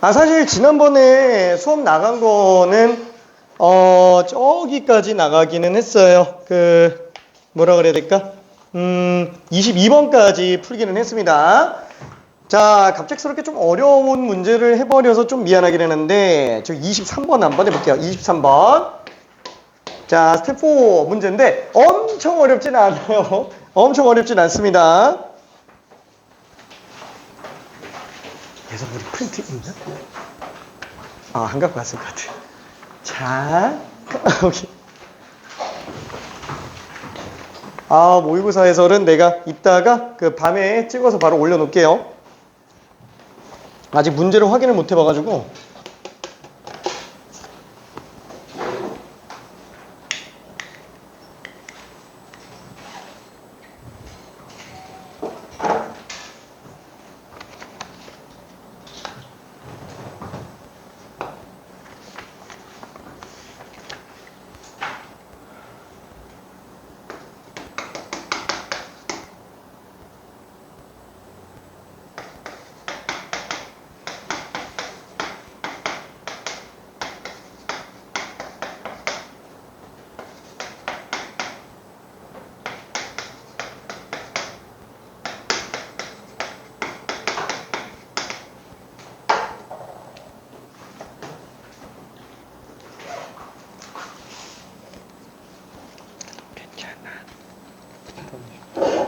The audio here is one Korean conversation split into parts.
사실 지난번에 수업 나간 거는 저기까지 나가기는 했어요. 뭐라 그래야 될까? 22번까지 풀기는 했습니다. 자, 갑작스럽게 좀 어려운 문제를 해버려서 좀 미안하긴 했는데, 저 23번 한번 해볼게요. 23번. 자, 스텝 4 문제인데 엄청 어렵진 않아요. 엄청 어렵진 않습니다. 그래서 우리 프린트 있나? 안 갖고 왔을 것 같아. 자, 오케이. 모의고사 해설은 내가 이따가 밤에 찍어서 바로 올려놓을게요. 아직 문제를 확인을 못 해봐가지고.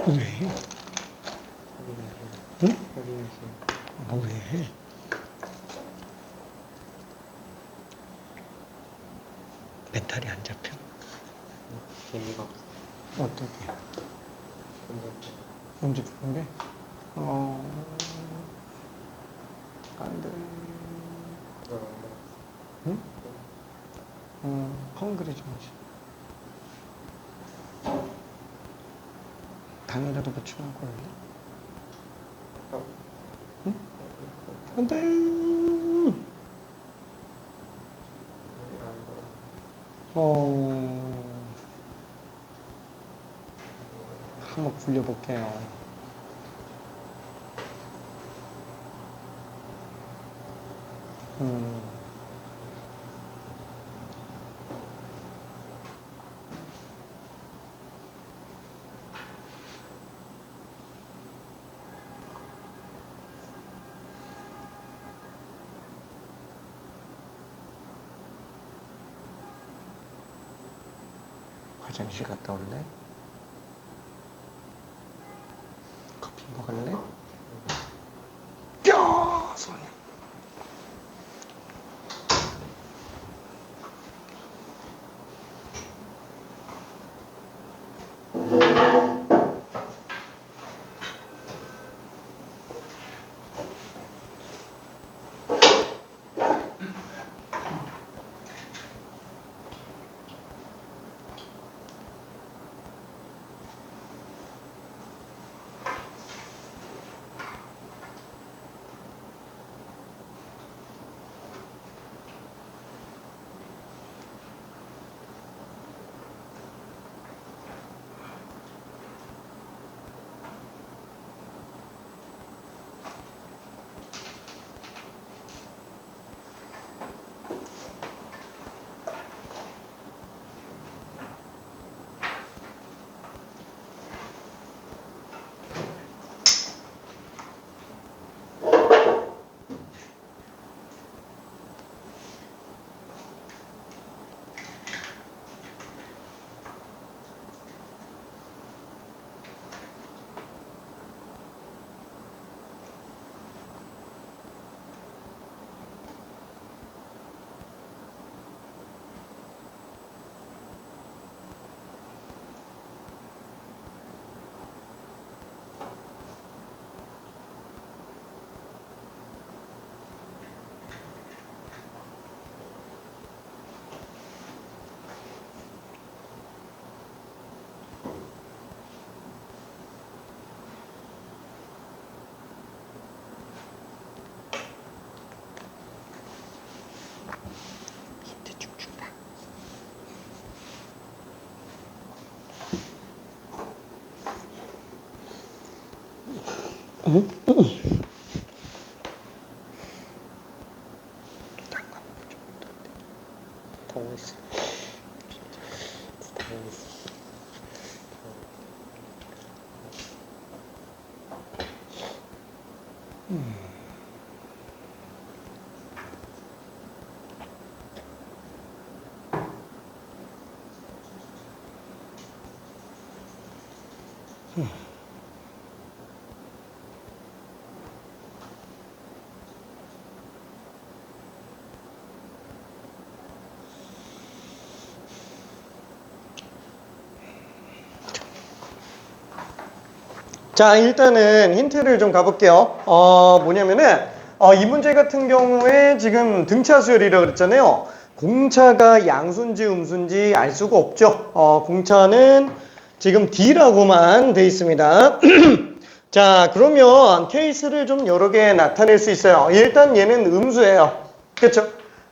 왜? 응? 왜? 멘탈이 안 잡혀? 재미가 없어. 어떻게? 문제 푸는 게? 안 돼. 응? 헝그리 좀 하지. 당이라도 붙이면 걸래? 응? 안 돼. 한번 굴려볼게요. 화장실 갔다 올래? 커피 먹을래? 야, 손. 스타일리스. 스타일리스. 자, 일단은 힌트를 좀 가볼게요. 뭐냐면은, 이 문제 같은 경우에 지금 등차 수열이라고 그랬잖아요. 공차가 양수인지 음수인지 알 수가 없죠. 공차는 지금 D라고만 돼 있습니다. 자, 그러면 케이스를 좀 여러 개 나타낼 수 있어요. 일단 얘는 음수예요. 그쵸?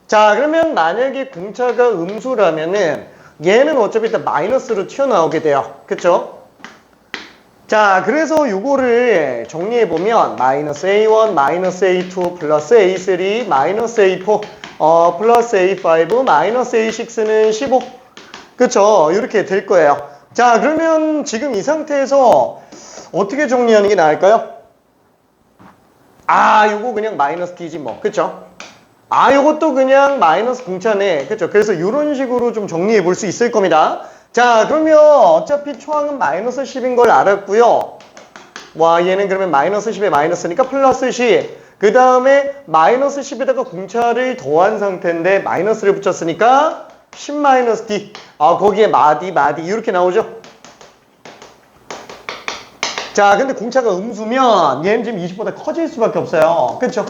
자, 그러면 만약에 공차가 음수라면은 얘는 어차피 일단 마이너스로 튀어나오게 돼요. 그쵸? 자, 그래서 요거를 정리해보면 마이너스 A1, 마이너스 A2, 플러스 A3, 마이너스 A4, 플러스 A5, 마이너스 A6는 15. 그쵸? 이렇게 될 거예요. 자, 그러면 지금 이 상태에서 어떻게 정리하는 게 나을까요? 요거 그냥 마이너스 D지 뭐. 그쵸? 요것도 그냥 마이너스 공차네. 그쵸? 그래서 이런 식으로 좀 정리해 볼 수 있을 겁니다. 자, 그러면 어차피 초항은 마이너스 10인 걸 알았고요. 와, 얘는 그러면 마이너스 10에 마이너스니까 플러스 10. 그 다음에 마이너스 10에다가 공차를 더한 상태인데 마이너스를 붙였으니까 10 마이너스 D. 거기에 마디 이렇게 나오죠? 자, 근데 공차가 음수면 얘는 지금 20보다 커질 수밖에 없어요. 그쵸?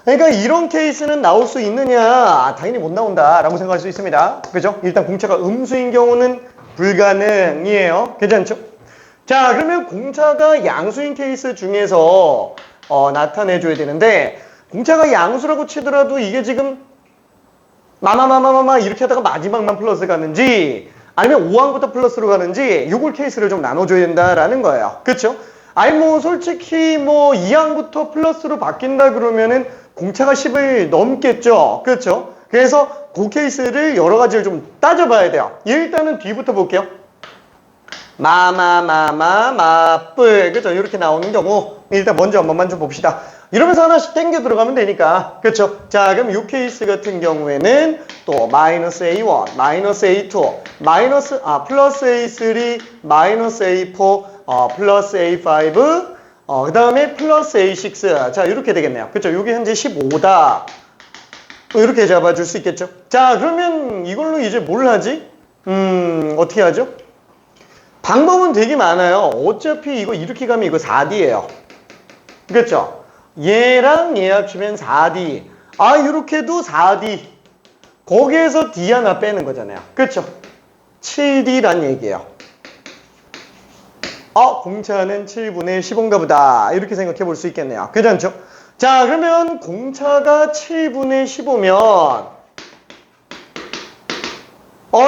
그러니까 이런 케이스는 나올 수 있느냐? 당연히 못 나온다라고 생각할 수 있습니다. 그죠? 일단 공차가 음수인 경우는 불가능이에요. 괜찮죠? 자, 그러면 공차가 양수인 케이스 중에서 나타내줘야 되는데 공차가 양수라고 치더라도 이게 지금 마마마마마마 이렇게 하다가 마지막만 플러스 가는지 아니면 5항부터 플러스로 가는지 요걸 케이스를 좀 나눠줘야 된다라는 거예요. 그쵸? 아니 뭐 솔직히 뭐 2항부터 플러스로 바뀐다 그러면은 공차가 10을 넘겠죠. 그렇죠? 그래서 그 케이스를 여러 가지를 좀 따져봐야 돼요. 일단은 뒤부터 볼게요. 마뿔 그죠? 이렇게 나오는 경우 일단 먼저 한번만 좀 봅시다. 이러면서 하나씩 땡겨 들어가면 되니까 그렇죠? 자, 그럼 이 케이스 같은 경우에는 또 마이너스 A1, 마이너스 A2, 플러스 A3, 마이너스 A4, 플러스 A5, 그 다음에 플러스 A6. 자, 이렇게 되겠네요. 그렇죠? 이게 현재 15다. 이렇게 잡아줄 수 있겠죠? 자, 그러면 이걸로 이제 뭘 하지? 어떻게 하죠? 방법은 되게 많아요. 어차피 이거 이렇게 가면 이거 4D예요. 그렇죠? 얘랑 얘 합치면 4D. 이렇게도 4D. 거기에서 D 하나 빼는 거잖아요. 그렇죠? 7D란 얘기예요. 공차는 7분의 15인가 보다. 이렇게 생각해 볼 수 있겠네요. 괜찮죠? 자, 그러면 공차가 7분의 15면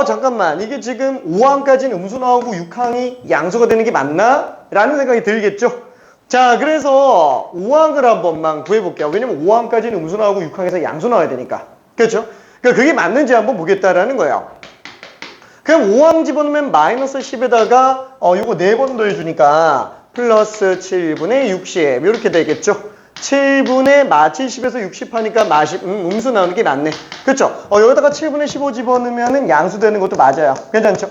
잠깐만. 이게 지금 5항까지는 음수 나오고 6항이 양수가 되는 게 맞나? 라는 생각이 들겠죠? 자, 그래서 5항을 한 번만 구해볼게요. 왜냐면 5항까지는 음수 나오고 6항에서 양수 나와야 되니까. 그렇죠? 그러니까 그게 맞는지 한번 보겠다라는 거예요. 그럼 5항 집어넣으면 마이너스 10에다가 요거 4번 더해주니까 플러스 7분의 60 이렇게 되겠죠? 7분의 70에서 60 하니까 음수 나오는 게 낫네. 그쵸? 여기다가 7분의 15 집어넣으면 양수 되는 것도 맞아요. 괜찮죠?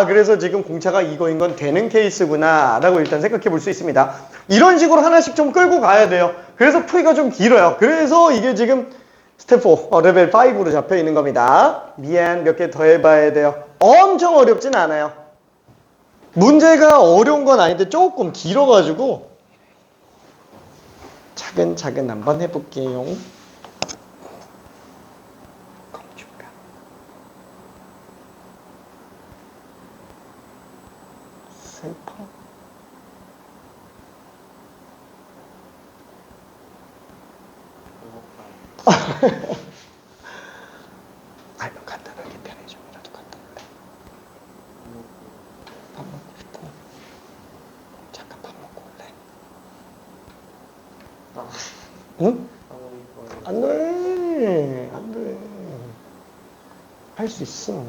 그래서 지금 공차가 이거인 건 되는 케이스구나 라고 일단 생각해 볼 수 있습니다. 이런 식으로 하나씩 좀 끌고 가야 돼요. 그래서 풀이가 좀 길어요. 그래서 이게 지금 스텝 4, 레벨 5로 잡혀 있는 겁니다. 미안, 몇 개 더 해봐야 돼요. 엄청 어렵진 않아요. 문제가 어려운 건 아닌데 조금 길어가지고 차근차근 한번 해볼게요. 검줄까? 슬퍼. 간단하게 편의점이라도 갔다 올래. 밥 먹고 싶어. 잠깐 밥 먹고 올래. 응? 안 돼. 안 돼. 할 수 있어. 할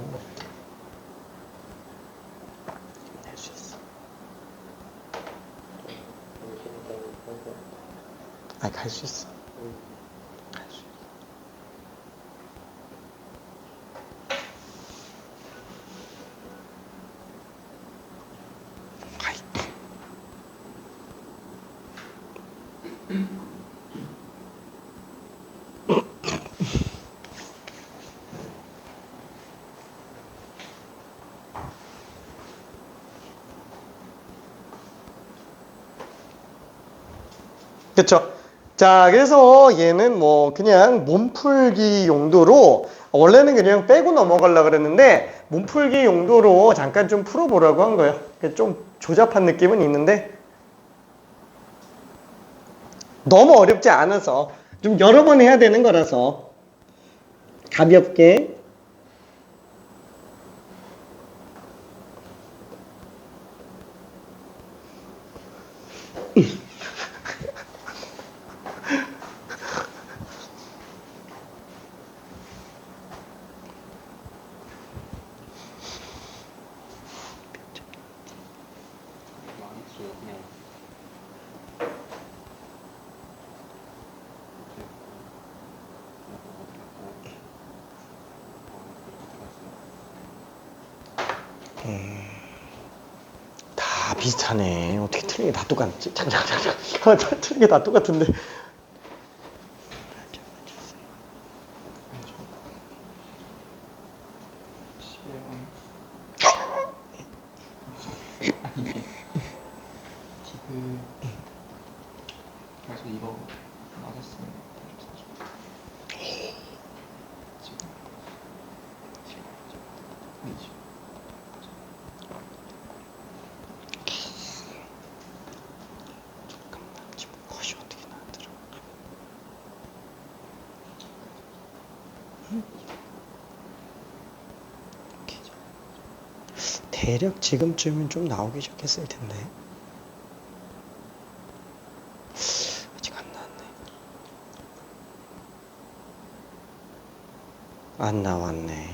수 있어. 아니, 갈 수 있어. 갈 수 있어. 화이팅. 그쵸? 자, 그래서 얘는 뭐 그냥 몸풀기 용도로 원래는 그냥 빼고 넘어가려고 그랬는데 몸풀기 용도로 잠깐 좀 풀어보라고 한 거예요. 좀 조잡한 느낌은 있는데 너무 어렵지 않아서 좀 여러 번 해야 되는 거라서 가볍게. 망했어요. 그냥. 다 비슷하네. 어떻게 틀린 게 다 똑같지? 잠깐. 틀린 게 다 똑같은데. 그래서 이거 맞았으면 지금 컷이 어떻게 나왔더라? 대략 지금쯤은 좀 나오기 시작했을 텐데. 아직 안 나왔네. 안 나왔네.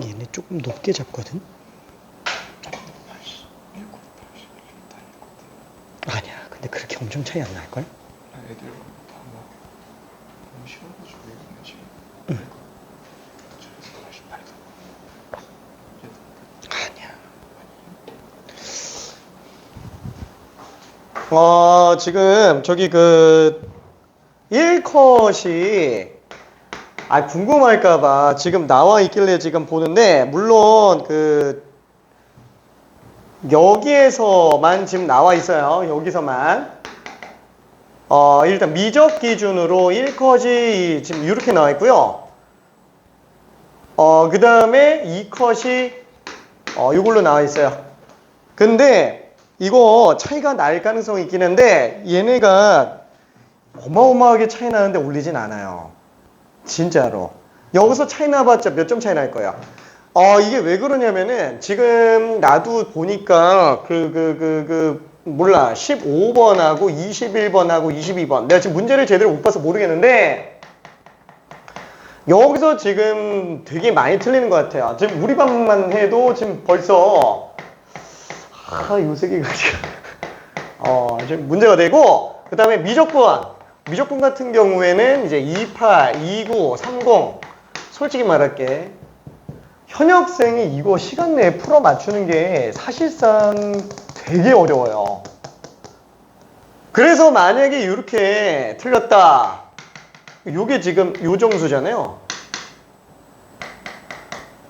얘네 조금 높게 잡거든? 아니야. 근데 그렇게 엄청 차이 안 날걸? 애들 다 너무 쉬워가지고 이거는 지금. 아니야. 지금 저기 그 1컷이 궁금할까봐 지금 나와 있길래 지금 보는데, 물론 그 여기에서만 지금 나와 있어요. 여기서만. 일단 미적 기준으로 1컷이 지금 이렇게 나와 있고요. 그 다음에 2컷이 이걸로 나와 있어요. 근데 이거 차이가 날 가능성이 있긴 한데 얘네가 어마어마하게 차이 나는데 올리진 않아요. 진짜로. 여기서 차이 나봤자 몇 점 차이 날 거야. 이게 왜 그러냐면은 지금 나도 보니까 몰라. 15번하고 21번하고 22번. 내가 지금 문제를 제대로 못 봐서 모르겠는데 여기서 지금 되게 많이 틀리는 것 같아요. 지금 우리 반만 해도 지금 벌써 요 세 개가 지금 문제가 되고, 그 다음에 미적분 같은 경우에는 이제 28, 29, 30. 솔직히 말할게. 현역생이 이거 시간 내에 풀어 맞추는 게 사실상 되게 어려워요. 그래서 만약에 이렇게 틀렸다. 요게 지금 요 점수잖아요.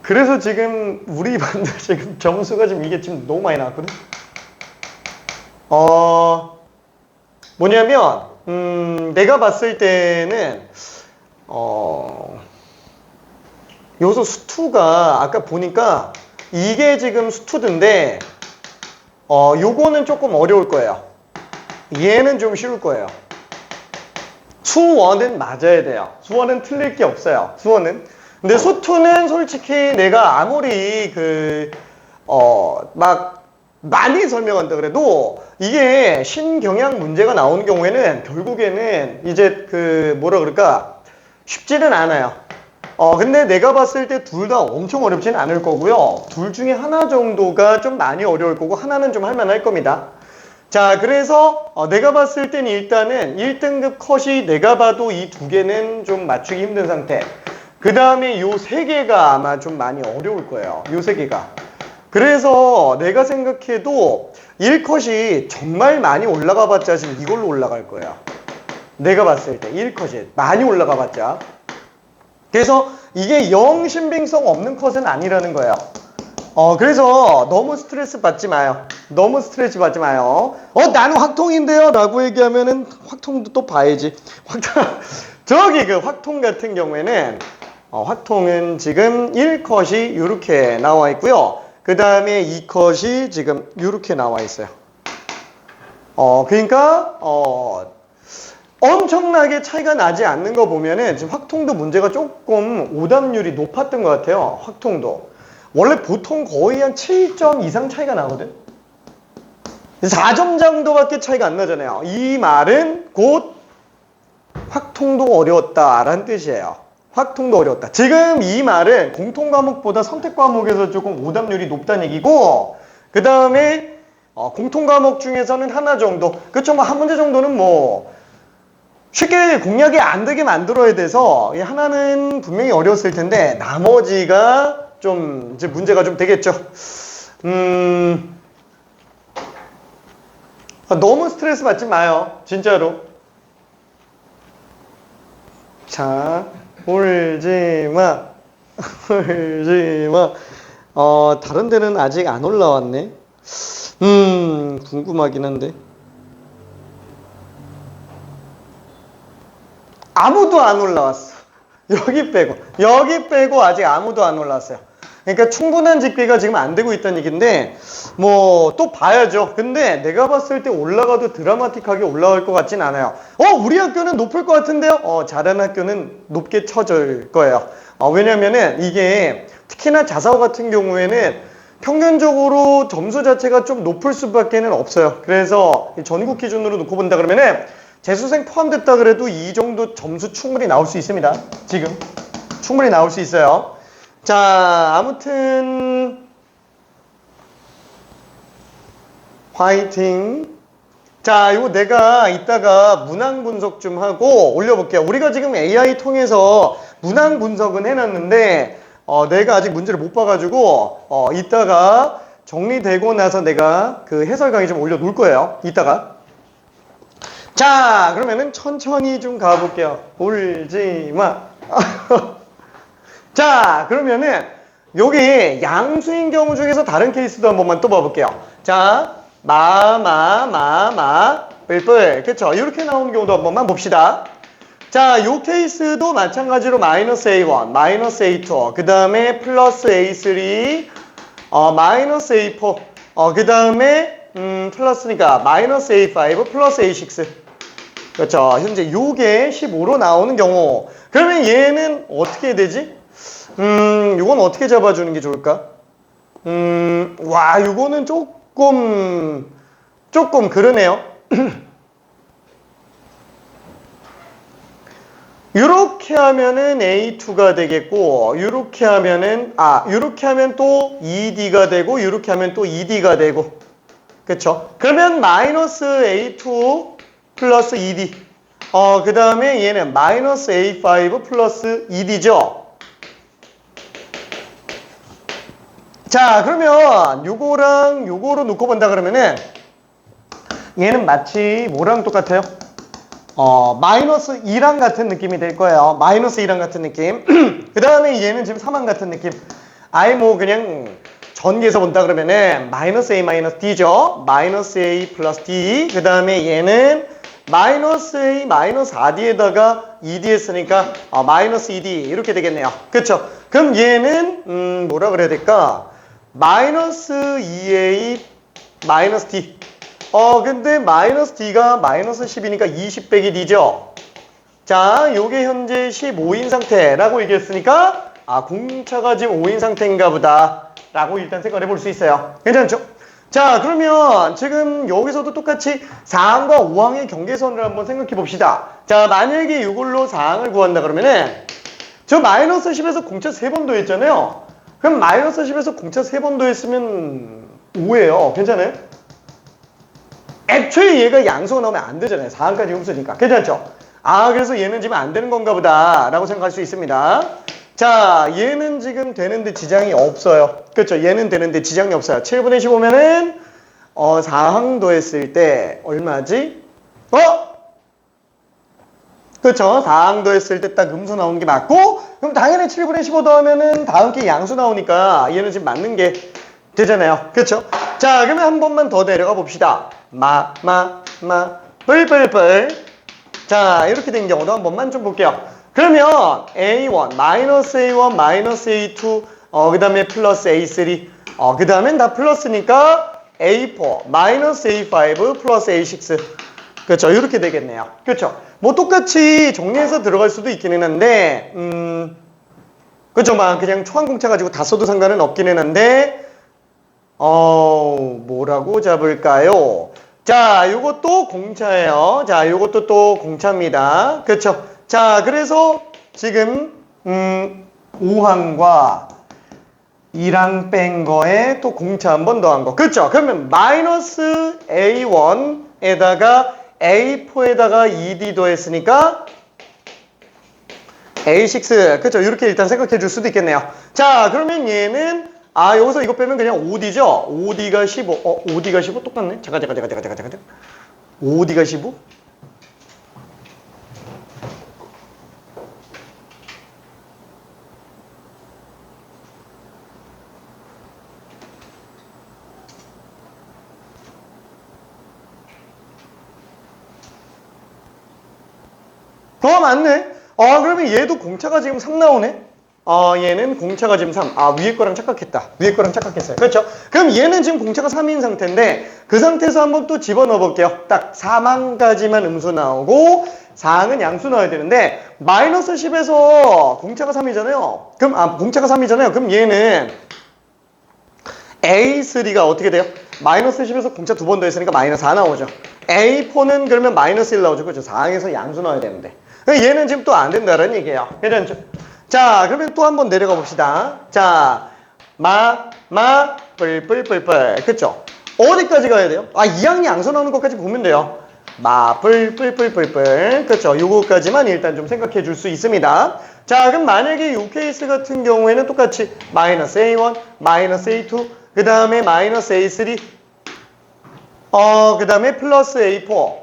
그래서 지금 우리 반들 지금 점수가 지금 이게 지금 너무 많이 나왔거든. 뭐냐면 내가 봤을 때는 요소 수투가 아까 보니까 이게 지금 수투인데 요거는 조금 어려울 거예요. 얘는 좀 쉬울 거예요. 수원은 맞아야 돼요. 수원은 틀릴 게 없어요. 수원은. 근데 수투는 솔직히 내가 아무리 막 많이 설명한다 그래도 이게 신경향 문제가 나오는 경우에는 결국에는 이제 그 뭐라 그럴까 쉽지는 않아요. 근데 내가 봤을 때 둘 다 엄청 어렵진 않을 거고요. 둘 중에 하나 정도가 좀 많이 어려울 거고 하나는 좀 할만할 겁니다. 자, 그래서 내가 봤을 땐 일단은 1등급 컷이 내가 봐도 이 두 개는 좀 맞추기 힘든 상태. 그 다음에 요 세 개가 아마 좀 많이 어려울 거예요. 요 세 개가. 그래서 내가 생각해도 1컷이 정말 많이 올라가 봤자 지금 이걸로 올라갈 거예요. 내가 봤을 때 1컷이 많이 올라가 봤자. 그래서 이게 영 신빙성 없는 컷은 아니라는 거예요. 그래서 너무 스트레스 받지 마요. 너무 스트레스 받지 마요. 나는 확통인데요 라고 얘기하면은 확통도 또 봐야지. 저기 그 확통 같은 경우에는 확통은 지금 1컷이 이렇게 나와 있고요. 그 다음에 2컷이 지금 이렇게 나와 있어요. 그러니까 엄청나게 차이가 나지 않는 거 보면은 지금 확통도 문제가 조금 오답률이 높았던 것 같아요. 확통도. 원래 보통 거의 한 7점 이상 차이가 나거든. 4점 정도밖에 차이가 안 나잖아요. 이 말은 곧 확통도 어려웠다라는 뜻이에요. 확통도 어려웠다. 지금 이 말은 공통 과목보다 선택 과목에서 조금 오답률이 높다는 얘기고, 그 다음에 공통 과목 중에서는 하나 정도, 그쵸, 뭐 한 문제 정도는 뭐 쉽게 공략이 안 되게 만들어야 돼서 하나는 분명히 어려웠을 텐데 나머지가 좀 이제 문제가 좀 되겠죠. 너무 스트레스 받지 마요. 진짜로. 자, 울지 마. 울지 마. 다른 데는 아직 안 올라왔네. 궁금하긴 한데. 아무도 안 올라왔어. 여기 빼고 아직 아무도 안 올라왔어요. 그러니까 충분한 집계가 지금 안 되고 있다는 얘기인데 뭐 또 봐야죠. 근데 내가 봤을 때 올라가도 드라마틱하게 올라갈 것 같진 않아요. 우리 학교는 높을 것 같은데요. 잘하는 학교는 높게 쳐줄 거예요. 왜냐면은 이게 특히나 자사고 같은 경우에는 평균적으로 점수 자체가 좀 높을 수밖에는 없어요. 그래서 전국 기준으로 놓고 본다 그러면은 재수생 포함됐다 그래도 이 정도 점수 충분히 나올 수 있습니다. 지금 충분히 나올 수 있어요. 자, 아무튼 화이팅. 자, 이거 내가 이따가 문항 분석 좀 하고 올려볼게요. 우리가 지금 AI 통해서 문항 분석은 해놨는데 내가 아직 문제를 못 봐가지고 이따가 정리되고 나서 내가 그 해설 강의 좀 올려놓을 거예요. 이따가. 자, 그러면은 천천히 좀 가볼게요. 울지 마. 자, 그러면은 여기 양수인 경우 중에서 다른 케이스도 한 번만 또 봐볼게요. 자, 뿔뿔. 그쵸? 이렇게 나오는 경우도 한 번만 봅시다. 자, 요 케이스도 마찬가지로 마이너스 A1, 마이너스 A2, 그 다음에 플러스 A3, 마이너스 A4, 그 다음에 플러스니까 마이너스 A5, 플러스 A6. 그렇죠. 현재 요게 15로 나오는 경우. 그러면 얘는 어떻게 해야 되지? 요건 어떻게 잡아주는 게 좋을까? 요거는 조금 그러네요. 요렇게 하면은 A2가 되겠고, 요렇게 하면은, 요렇게 하면 또 2D가 되고, 요렇게 하면 또 2D가 되고. 그쵸? 그러면 마이너스 A2 플러스 2D. 그 다음에 얘는 마이너스 A5 플러스 2D죠? 자, 그러면 요거랑 요거로 놓고 본다 그러면은 얘는 마치 뭐랑 똑같아요? 마이너스 2랑 같은 느낌이 될 거예요. 마이너스 2랑 같은 느낌. 그 다음에 얘는 지금 3랑 같은 느낌. 아예 뭐 그냥 전개해서 본다 그러면은 마이너스 A 마이너스 D죠. 마이너스 A 플러스 D. 그 다음에 얘는 마이너스 A 마이너스 4D에다가 2D 했으니까 마이너스 2D 이렇게 되겠네요. 그쵸? 그럼 얘는 뭐라 그래야 될까? 마이너스 2A 마이너스 D. 근데 마이너스 D가 마이너스 10이니까 20 빼기 D죠? 자, 요게 현재 15인 상태라고 얘기했으니까 공차가 지금 5인 상태인가 보다 라고 일단 생각을 해볼 수 있어요. 괜찮죠? 자, 그러면 지금 여기서도 똑같이 4항과 5항의 경계선을 한번 생각해 봅시다. 자, 만약에 이걸로 4항을 구한다 그러면은 저 마이너스 10에서 공차 3번 더했잖아요. 그럼 마이너스 10에서 공차 3번 더했으면 5예요. 괜찮아요? 애초에 얘가 양수가 나오면 안 되잖아요. 4항까지 흠수니까. 괜찮죠? 아, 그래서 얘는 지금 안 되는 건가 보다 라고 생각할 수 있습니다. 자, 얘는 지금 되는데 지장이 없어요. 그렇죠? 얘는 되는데 지장이 없어요. 7분의 15면은 4항 더했을 때 얼마지? 그렇죠? 4항 더했을 때 딱 음수 나오는 게 맞고, 그럼 당연히 7분의 15 더하면은 다음 게 양수 나오니까 얘는 지금 맞는 게 되잖아요. 그렇죠? 자, 그러면 한 번만 더 내려가 봅시다. 뿔뿔뿔. 자, 이렇게 된 경우도 한 번만 좀 볼게요. 그러면 A1, 마이너스 A1, 마이너스 A2, 그 다음에 플러스 A3, 그 다음엔 다 플러스니까 A4, 마이너스 A5, 플러스 A6. 그렇죠. 이렇게 되겠네요. 그렇죠. 뭐 똑같이 정리해서 들어갈 수도 있기는 한데, 그렇죠. 막 그냥 초항공차 가지고 다 써도 상관은 없기는 한데, 뭐라고 잡을까요? 자, 요것도 공차예요. 자, 요것도 또 공차입니다. 그렇죠. 자, 그래서 지금 5항과 1항 뺀 거에 또 공차 한 번 더한 거. 그렇죠. 그러면 마이너스 A1에다가 A4에다가 2D 더했으니까 A6. 그렇죠. 이렇게 일단 생각해 줄 수도 있겠네요. 자, 그러면 얘는 여기서 이거 빼면 그냥 5D죠? 5D가 15. 5D가 15? 똑같네. 잠깐. 5D가 15? 맞네. 그러면 얘도 공차가 지금 3 나오네. 얘는 공차가 지금 3. 위에 거랑 착각했다. 위에 거랑 착각했어요. 그렇죠? 그럼 얘는 지금 공차가 3인 상태인데 그 상태에서 한번 또 집어넣어 볼게요. 딱 4만까지만 음수 나오고 4항은 양수 나와야 되는데 마이너스 10에서 공차가 3이잖아요. 그럼 공차가 3이잖아요. 그럼 얘는 A3가 어떻게 돼요? 마이너스 10에서 공차 2번 더했으니까 마이너스 4 나오죠. A4는 그러면 마이너스 1 나오죠. 그렇죠? 4항에서 양수 나와야 되는데 얘는 지금 또 안 된다는 얘기예요. 괜찮죠? 자, 그러면 또 한번 내려가 봅시다. 자, 뿔뿔뿔뿔. 그쵸? 어디까지 가야 돼요? 2항 양수 나오는 것까지 보면 돼요. 뿔뿔뿔뿔뿔. 그쵸? 요거까지만 일단 좀 생각해 줄 수 있습니다. 자, 그럼 만약에 이 케이스 같은 경우에는 똑같이 마이너스 A1, 마이너스 A2, 그 다음에 마이너스 A3, 그 다음에 플러스 A4,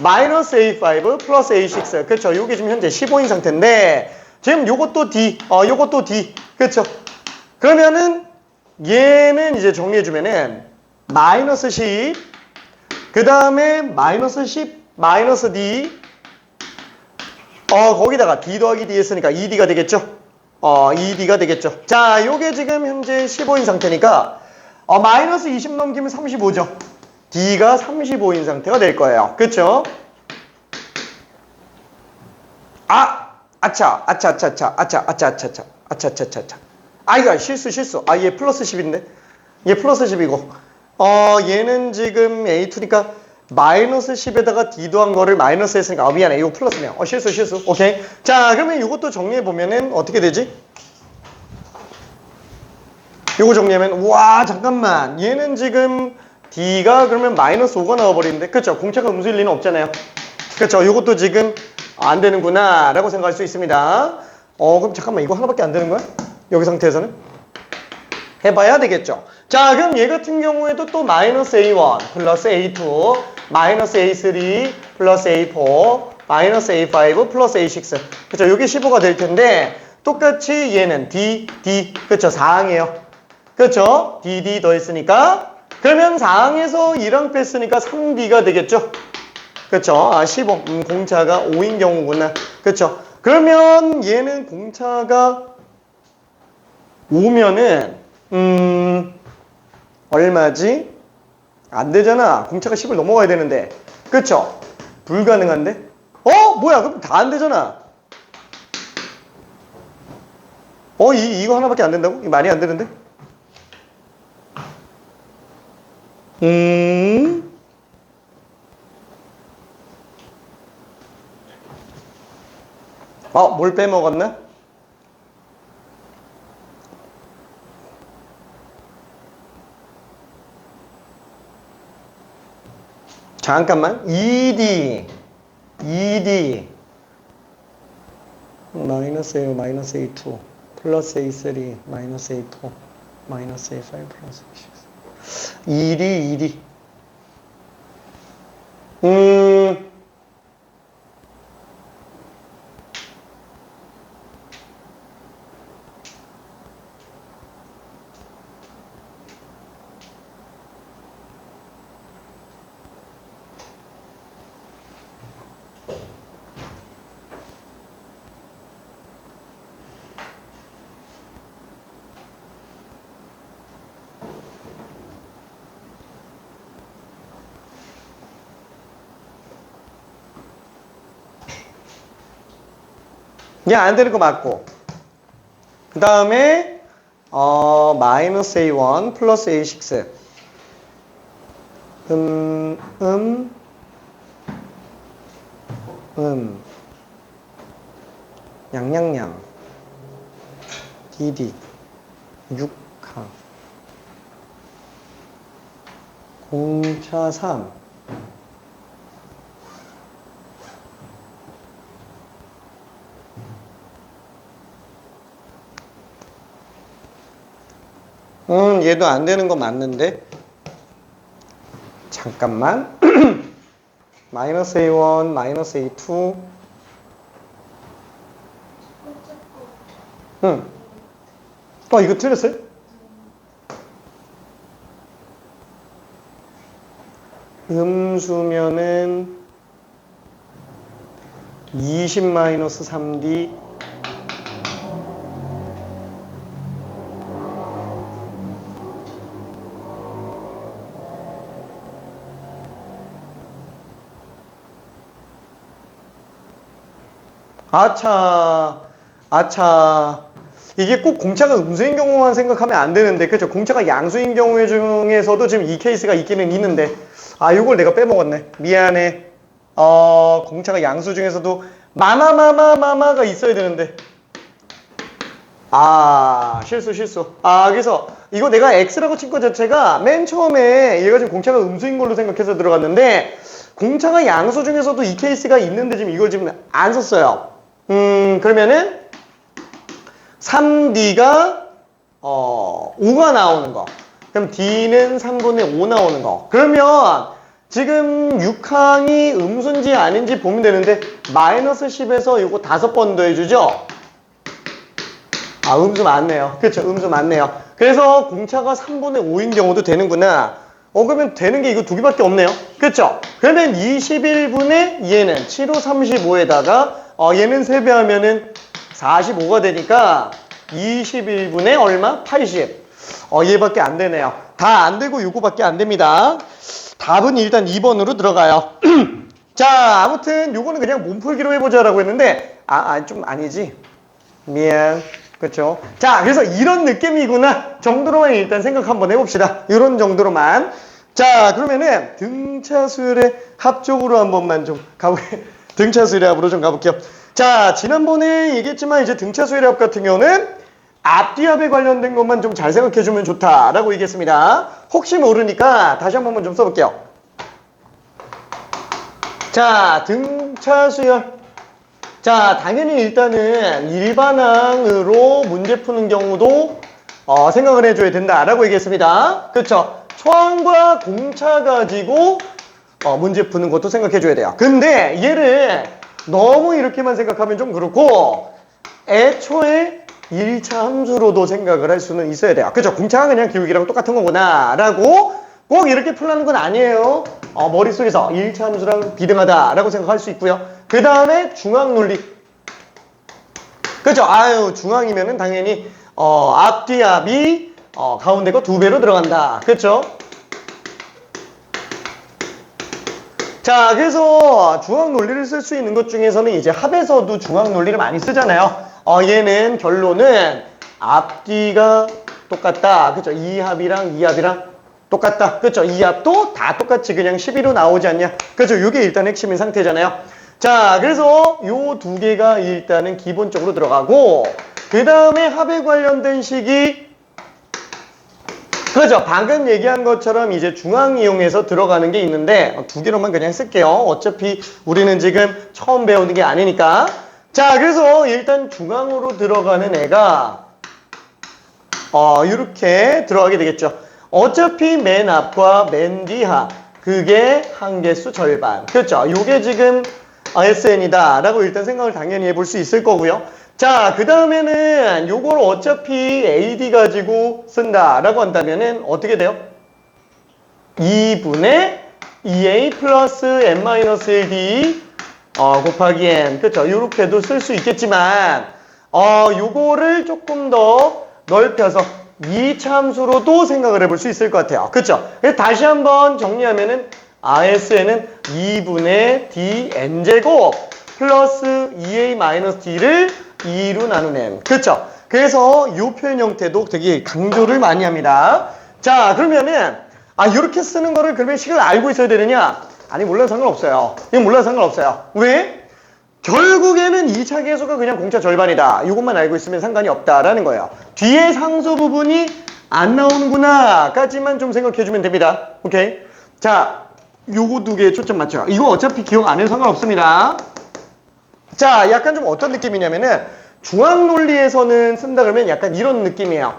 마이너스 A5, 플러스 A6. 그쵸? 요게 지금 현재 15인 상태인데 지금 요것도 D, 요것도 D. 그쵸? 그러면은 얘는 이제 정리해주면은 마이너스 10, 그 다음에 마이너스 10, 마이너스 D, 거기다가 D 더하기 D 했으니까 2D가 되겠죠? 2D가 되겠죠? 자, 요게 지금 현재 15인 상태니까 마이너스 20 넘기면 35죠? D가 35인 상태가 될 거예요. 그쵸? 아차. 이거 실수. 얘 플러스 10인데? 얘 플러스 10이고. 얘는 지금 A2니까 마이너스 10에다가 D 더한 거를 마이너스 했으니까, 미안해. 이거 플러스네요. 실수. 오케이. 자, 그러면 이것도 정리해보면은 어떻게 되지? 이거 정리하면, 우와, 잠깐만. 얘는 지금 D가 그러면 마이너스 5가 나와버리는데. 그쵸? 공차가 음수일 리는 없잖아요. 그쵸? 이것도 지금 안 되는구나 라고 생각할 수 있습니다. 그럼 잠깐만, 이거 하나밖에 안 되는 거야? 여기 상태에서는? 해봐야 되겠죠. 자, 그럼 얘 같은 경우에도 또 마이너스 A1 플러스 A2 마이너스 A3 플러스 A4 마이너스 A5 플러스 A6. 그쵸? 이게 15가 될 텐데 똑같이 얘는 D 그쵸? 4항이에요. 그쵸? DD 더했으니까 그러면 4항에서 1항 뺐으니까 3D가 되겠죠? 그쵸? 15. 공차가 5인 경우구나. 그쵸? 그러면 얘는 공차가 5면은, 얼마지? 안 되잖아. 공차가 10을 넘어가야 되는데. 그쵸? 불가능한데? 뭐야? 그럼 다 안 되잖아. 이거 하나밖에 안 된다고? 이거 많이 안 되는데? 뭘 빼먹었나? 잠깐만. ED 마이너스 A, 마이너스 A2 플러스 A3 마이너스 A4 마이너스 A5 플러스 A6 ED 그냥 안 되는 거 맞고, 그 다음에 마이너스 A1 플러스 A6 양양양 DD 6항 공차 3 얘도 안 되는 거 맞는데? 잠깐만. 마이너스 A1, 마이너스 A2. 이거 틀렸어요? 음수면은 20 마이너스 3D 아차. 이게 꼭 공차가 음수인 경우만 생각하면 안 되는데, 그죠? 공차가 양수인 경우 중에서도 지금 이 케이스가 있기는 있는데, 이걸 내가 빼먹었네. 미안해. 공차가 양수 중에서도 마마가 있어야 되는데. 실수. 그래서 이거 내가 X라고 친 거 자체가 맨 처음에 얘가 지금 공차가 음수인 걸로 생각해서 들어갔는데, 공차가 양수 중에서도 이 케이스가 있는데 지금 이걸 지금 안 썼어요. 그러면은 3D가 5가 나오는 거. 그럼 D는 3분의 5 나오는 거. 그러면 지금 6항이 음수인지 아닌지 보면 되는데 마이너스 10에서 이거 5번 더해주죠? 음수 맞네요. 그렇죠. 음수 맞네요. 그래서 공차가 3분의 5인 경우도 되는구나. 그러면 되는 게 이거 두 개밖에 없네요. 그렇죠? 그러면 21분의 얘는 7호 35에다가 얘는 3배 하면은 45가 되니까 21분의 얼마? 80. 얘밖에 안 되네요. 다 안 되고 요거밖에 안 됩니다. 답은 일단 2번으로 들어가요. 자, 아무튼 요거는 그냥 몸풀기로 해보자라고 했는데 좀 아니지. 미안. 그렇죠? 자, 그래서 이런 느낌이구나 정도로만 일단 생각 한번 해봅시다. 이런 정도로만. 자, 그러면은 등차수열의 합 쪽으로 한 번만 좀 가볼게요. 등차수열의 합으로 좀 가볼게요. 자, 지난번에 얘기했지만 이제 등차수열의 합 같은 경우는 앞뒤합에 관련된 것만 좀 잘 생각해주면 좋다라고 얘기했습니다. 혹시 모르니까 다시 한 번만 좀 써볼게요. 자, 등차수열. 자, 당연히 일단은 일반항으로 문제 푸는 경우도 생각을 해줘야 된다라고 얘기했습니다. 그렇죠? 초항과 공차 가지고 문제 푸는 것도 생각해줘야 돼요. 근데 얘를 너무 이렇게만 생각하면 좀 그렇고 애초에 1차 함수로도 생각을 할 수는 있어야 돼요. 그렇죠? 공차가 그냥 기울기랑 똑같은 거구나 라고 꼭 이렇게 풀라는 건 아니에요. 머릿속에서 1차 함수랑 비등하다라고 생각할 수 있고요. 그 다음에 중앙논리. 그렇죠? 중앙이면은 당연히 앞뒤합이 가운데 거 2배로 들어간다. 그렇죠? 자, 그래서 중앙 논리를 쓸 수 있는 것 중에서는 이제 합에서도 중앙 논리를 많이 쓰잖아요. 얘는 결론은 앞뒤가 똑같다. 그죠? 2합이랑 2합이랑 똑같다. 그쵸? 이 합도 다 똑같이 그냥 12로 나오지 않냐? 그쵸? 요게 일단 핵심인 상태잖아요. 자, 그래서 요 두 개가 일단은 기본적으로 들어가고, 그 다음에 합에 관련된 식이, 그죠? 방금 얘기한 것처럼 이제 중앙 이용해서 들어가는 게 있는데, 두 개로만 그냥 쓸게요. 어차피 우리는 지금 처음 배우는 게 아니니까. 자, 그래서 일단 중앙으로 들어가는 애가, 이렇게 들어가게 되겠죠. 어차피 맨 앞과 맨 뒤 합, 그게 한개수 절반. 그렇죠? 요게 지금 SN이다 라고 일단 생각을 당연히 해볼 수 있을 거고요. 자, 그 다음에는 요걸 어차피 AD 가지고 쓴다 라고 한다면은 어떻게 돼요? 2분의 2A 플러스 N-1D 곱하기 N. 그렇죠? 요렇게도 쓸 수 있겠지만 요거를 조금 더 넓혀서 이차함수로도 생각을 해볼 수 있을 것 같아요. 그렇죠? 다시 한번 정리하면은 SN은 2분의 dn제곱 플러스 2a-d를 2로 나눈 n. 그렇죠? 그래서 이 표현 형태도 되게 강조를 많이 합니다. 자, 그러면은 이렇게 쓰는 거를 그러면 식을 알고 있어야 되느냐? 아니, 몰라도 상관없어요. 이건 몰라도 상관없어요. 왜? 결국에는 2차 계수가 그냥 공차 절반이다. 이것만 알고 있으면 상관이 없다라는 거예요. 뒤에 상수 부분이 안 나오는구나 까지만 좀 생각해주면 됩니다. 오케이? 자, 요거 두 개에 초점 맞춰요. 이거 어차피 기억 안 해도 상관없습니다. 자, 약간 좀 어떤 느낌이냐면은 중앙 논리에서는 쓴다 그러면 약간 이런 느낌이에요.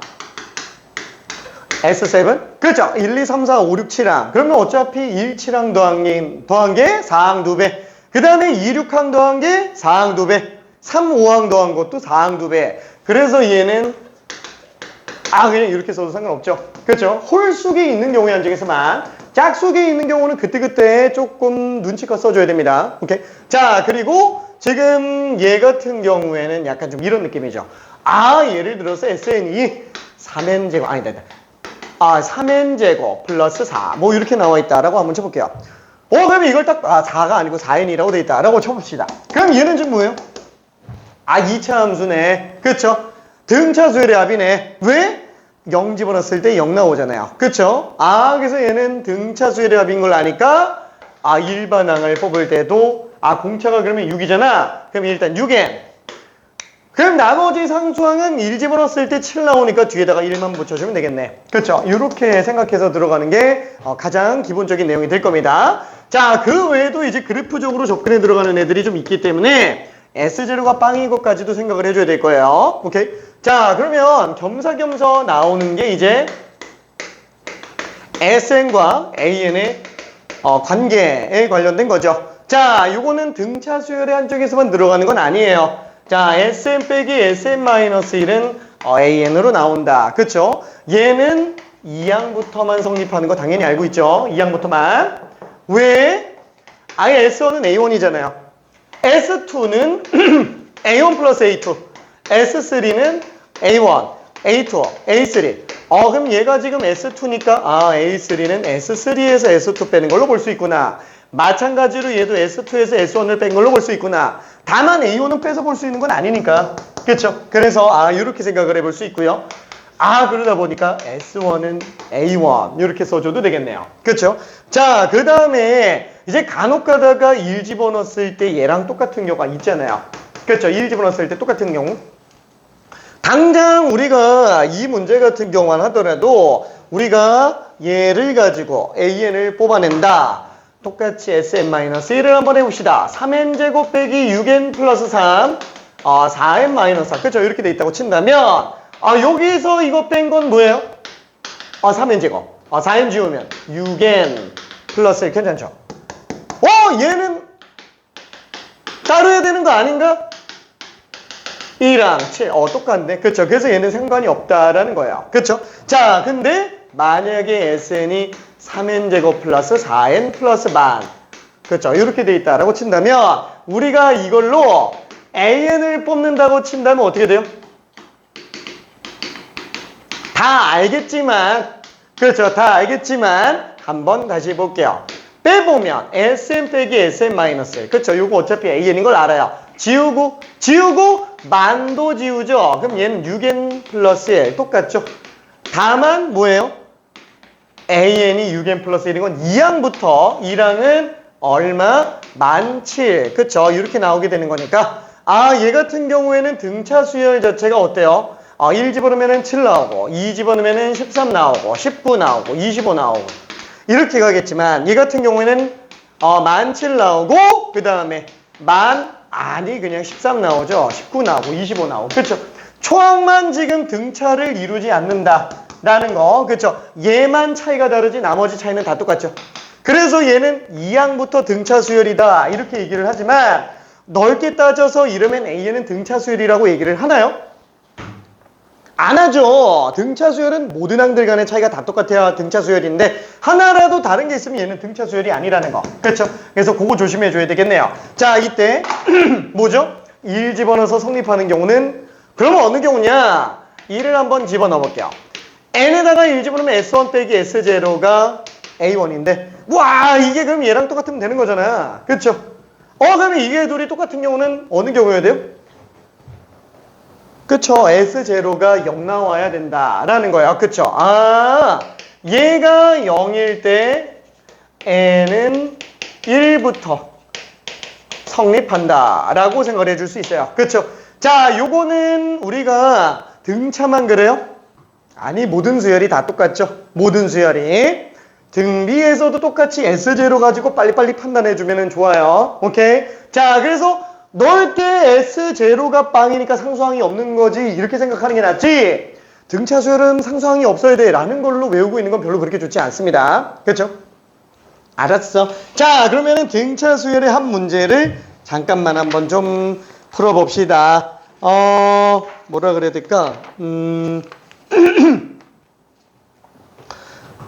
S7? 그렇죠. 1, 2, 3, 4, 5, 6, 7항. 그러면 어차피 1, 7항 더한 게 4항 2배. 그 다음에 2, 6항 더한 게 4항 2배. 3, 5항 더한 것도 4항 2배. 그래서 얘는 그냥 이렇게 써도 상관없죠. 그렇죠. 홀수기 있는 경우에 한정해서만, 짝수기 있는 경우는 그때그때 조금 눈치껏 써줘야 됩니다. 오케이. 자, 그리고 지금 얘 같은 경우에는 약간 좀 이런 느낌이죠. 예를 들어서 SN이 3n제곱, 3n제곱 플러스 4. 뭐 이렇게 나와 있다라고 한번 쳐볼게요. 그러면 이걸 딱, 4가 아니고 4n이라고 돼 있다라고 쳐봅시다. 그럼 얘는 지금 뭐예요? 2차 함수네. 그쵸? 등차수열의 합이네. 왜? 0 집어넣었을 때 0 나오잖아요. 그쵸? 그래서 얘는 등차수열의 합인 걸 아니까, 일반항을 뽑을 때도, 공차가 그러면 6이잖아. 그럼 일단 6n. 그럼 나머지 상수항은 1 집어넣었을 때 7 나오니까 뒤에다가 1만 붙여주면 되겠네. 그렇죠? 이렇게 생각해서 들어가는 게 가장 기본적인 내용이 될 겁니다. 자, 그 외에도 이제 그래프적으로 접근해 들어가는 애들이 좀 있기 때문에 S0가 빵인 것까지도 생각을 해줘야 될 거예요. 오케이? 자, 그러면 겸사겸사 나오는 게 이제 SN과 AN의 관계에 관련된 거죠. 자, 요거는 등차 수열의 한쪽에서만 들어가는 건 아니에요. 자, SN 빼기 SN-1은 AN으로 나온다. 그쵸? 얘는 2항부터만 성립하는 거 당연히 알고 있죠? 2항부터만. 왜? S1은 A1이잖아요. S2는 A1 플러스 A2. S3는 A1, A2, A3. 그럼 얘가 지금 S2니까 A3는 S3에서 S2 빼는 걸로 볼 수 있구나. 마찬가지로 얘도 S2에서 S1을 뺀 걸로 볼 수 있구나. 다만 A1은 빼서 볼 수 있는 건 아니니까. 그렇죠? 그래서 이렇게 생각을 해볼 수 있고요. 그러다 보니까 S1은 A1 이렇게 써줘도 되겠네요. 그렇죠? 자, 그 다음에 이제 간혹 가다가 1 집어넣었을 때 얘랑 똑같은 경우가 있잖아요. 그렇죠? 1 집어넣었을 때 똑같은 경우. 당장 우리가 이 문제 같은 경우만 하더라도 우리가 얘를 가지고 AN을 뽑아낸다. 똑같이 SN-1를 한번 해봅시다. 3n제곱 빼기 6n 플러스 3, 4n-4. 그렇죠? 이렇게 돼 있다고 친다면 여기서 이거 뺀 건 뭐예요? 3n제곱. 4n 지우면 6n 플러스 1. 괜찮죠? 얘는 따로 해야 되는 거 아닌가? 2랑 7. 똑같네. 그렇죠? 그래서 얘는 상관이 없다라는 거예요. 그렇죠? 자, 근데 만약에 SN이 3n제곱 플러스 4n 플러스 반. 그렇죠? 이렇게 돼 있다라고 친다면 우리가 이걸로 AN을 뽑는다고 친다면 어떻게 돼요? 다 알겠지만, 그렇죠? 다 알겠지만 한번 다시 해볼게요. 빼보면 SN 빼기 SN-1. 그렇죠? 이거 어차피 AN인 걸 알아요. 지우고 만도 지우죠? 그럼 얘는 6n 플러스 1 똑같죠? 다만 뭐예요? AN이 6n 플러스 1인 건 2항부터 2랑은 얼마? 17. 그쵸? 이렇게 나오게 되는 거니까 얘 같은 경우에는 등차 수열 자체가 어때요? 1 집어넣으면 7 나오고 2 집어넣으면 13 나오고 19 나오고 25 나오고 이렇게 가겠지만 얘 같은 경우에는 17 나오고 그 다음에 그냥 13 나오죠. 19 나오고 25 나오고 그쵸? 초항만 지금 등차를 이루지 않는다라는 거 그쵸? 얘만 차이가 다르지 나머지 차이는 다 똑같죠. 그래서 얘는 2항부터 등차 수열이다 이렇게 얘기를 하지만 넓게 따져서 이러면 A는 등차 수열이라고 얘기를 하나요? 안 하죠. 등차 수열은 모든 항들 간의 차이가 다 똑같아야 등차 수열인데 하나라도 다른 게 있으면 얘는 등차 수열이 아니라는 거. 그렇죠? 그래서 그거 조심해 줘야 되겠네요. 자, 이때 뭐죠? 1 집어넣어서 성립하는 경우는 그러면 어느 경우냐? 1을 한번 집어넣어 볼게요. n에다가 1 집어넣으면 S1 빼기 S0가 A1인데 와 이게 그럼 얘랑 똑같으면 되는 거잖아. 그렇죠? 그러면 이게 둘이 똑같은 경우는 어느 경우여야 돼요? 그쵸? S0가 0 나와야 된다라는 거야. 그쵸? 얘가 0일 때 n은 1부터 성립한다라고 생각을 해줄 수 있어요. 그쵸? 자, 요거는 우리가 등차만 그래요? 아니, 모든 수열이 다 똑같죠? 모든 수열이. 등비에서도 똑같이 S0 가지고 빨리빨리 판단해주면 좋아요. 오케이? 자, 그래서 넓게 S0가 빵이니까 상수항이 없는 거지 이렇게 생각하는 게 낫지 등차 수열은 상수항이 없어야 돼 라는 걸로 외우고 있는 건 별로 그렇게 좋지 않습니다. 그렇죠? 알았어. 자, 그러면은 등차 수열의 한 문제를 잠깐만 한번 좀 풀어봅시다. 뭐라 그래야 될까?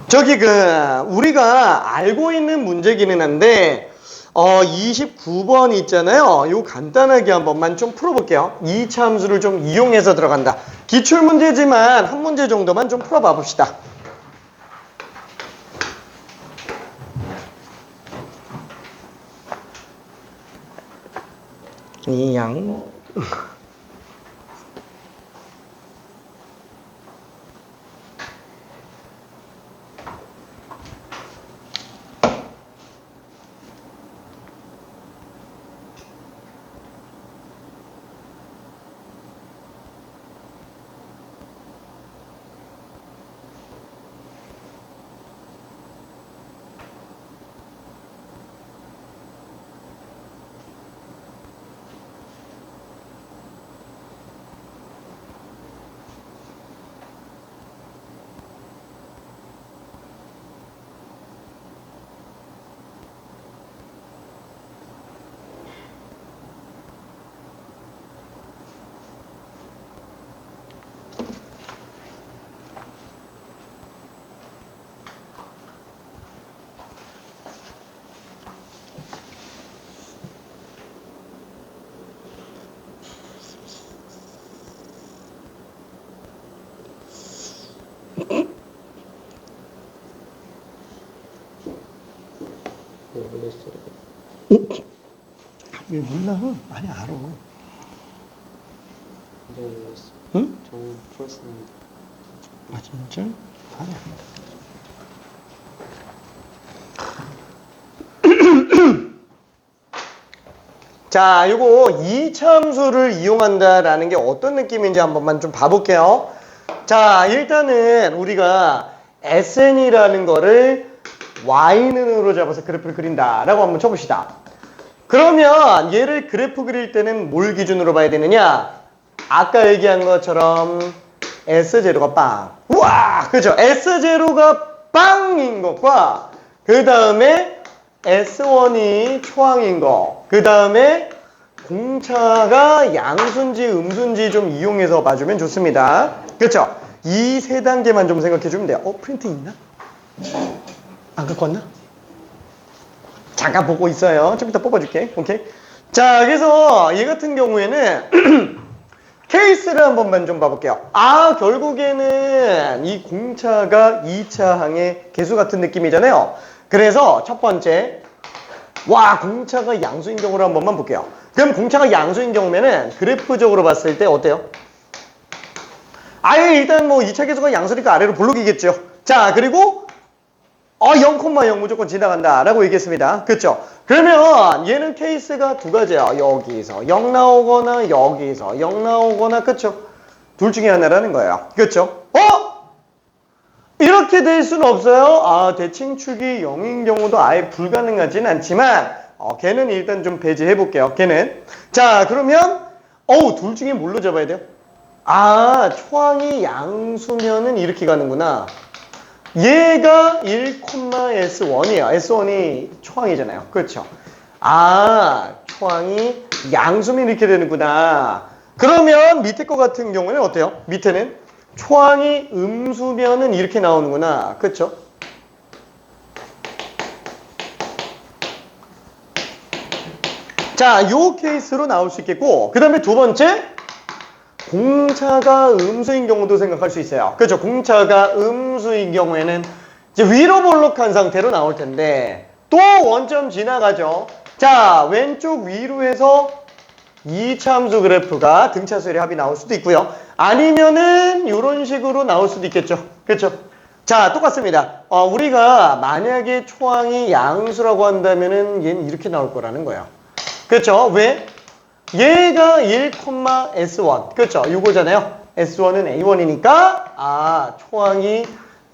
저기 우리가 알고 있는 문제기는 한데 29번 있잖아요. 이거 간단하게 한 번만 좀 풀어볼게요. 이차 함수를 좀 이용해서 들어간다. 기출문제지만 한 문제 정도만 좀 풀어봐 봅시다. 이양 왜 몰라? 많이 알아. 응? 저는 풀었습니다. 진짜? 아니야. 자, 요거 이차함수를 이용한다라는 게 어떤 느낌인지 한 번만 좀 봐볼게요. 자, 일단은 우리가 SN이라는 거를 Y는으로 잡아서 그래프를 그린다라고 한번 쳐봅시다. 그러면 얘를 그래프 그릴 때는 뭘 기준으로 봐야 되느냐? 아까 얘기한 것처럼 S0가 빵. 우와! 그죠? S0가 빵인 것과 그 다음에 S1이 초항인 거. 그 다음에 공차가 양수인지 음수인지 좀 이용해서 봐주면 좋습니다. 그렇죠? 이 세 단계만 좀 생각해주면 돼요. 프린트 있나? 안 갖고 왔나? 잠깐 보고 있어요. 좀 이따 뽑아줄게. 오케이? 자, 그래서 얘 같은 경우에는 케이스를 한 번만 좀 봐볼게요. 결국에는 이 공차가 2차 항의 개수 같은 느낌이잖아요. 그래서 첫 번째, 공차가 양수인 경우를 한 번만 볼게요. 그럼 공차가 양수인 경우면은 그래프적으로 봤을 때 어때요? 일단 뭐 2차 개수가 양수니까 아래로 볼록이겠죠. 자, 그리고 0,0 무조건 지나간다 라고 얘기했습니다. 그쵸? 그러면 얘는 케이스가 두 가지야. 여기서 0 나오거나 여기서 0 나오거나, 그쵸? 둘 중에 하나라는 거예요. 그쵸? 이렇게 될 수는 없어요. 대칭축이 0인 경우도 아예 불가능하진 않지만 걔는 일단 좀 배제해 볼게요. 걔는. 자, 그러면 둘 중에 뭘로 잡아야 돼요? 초항이 양수면은 이렇게 가는구나. 얘가 1,S1이에요. S1이 초항이잖아요. 그렇죠? 초항이 양수면 이렇게 되는구나. 그러면 밑에 거 같은 경우는 어때요? 밑에는 초항이 음수면은 이렇게 나오는구나. 그렇죠? 자, 요 케이스로 나올 수 있겠고, 그 다음에 두 번째, 공차가 음수인 경우도 생각할 수 있어요. 그렇죠? 공차가 음수인 경우에는 이제 위로 볼록한 상태로 나올 텐데, 또 원점 지나가죠. 자, 왼쪽 위로 해서 이차함수 그래프가 등차수열의 합이 나올 수도 있고요. 아니면은 이런 식으로 나올 수도 있겠죠. 그렇죠? 자, 똑같습니다. 우리가 만약에 초항이 양수라고 한다면은 얘는 이렇게 나올 거라는 거예요. 그렇죠? 왜? 얘가 1,S1. 그렇죠? 이거잖아요. S1은 A1이니까 초항이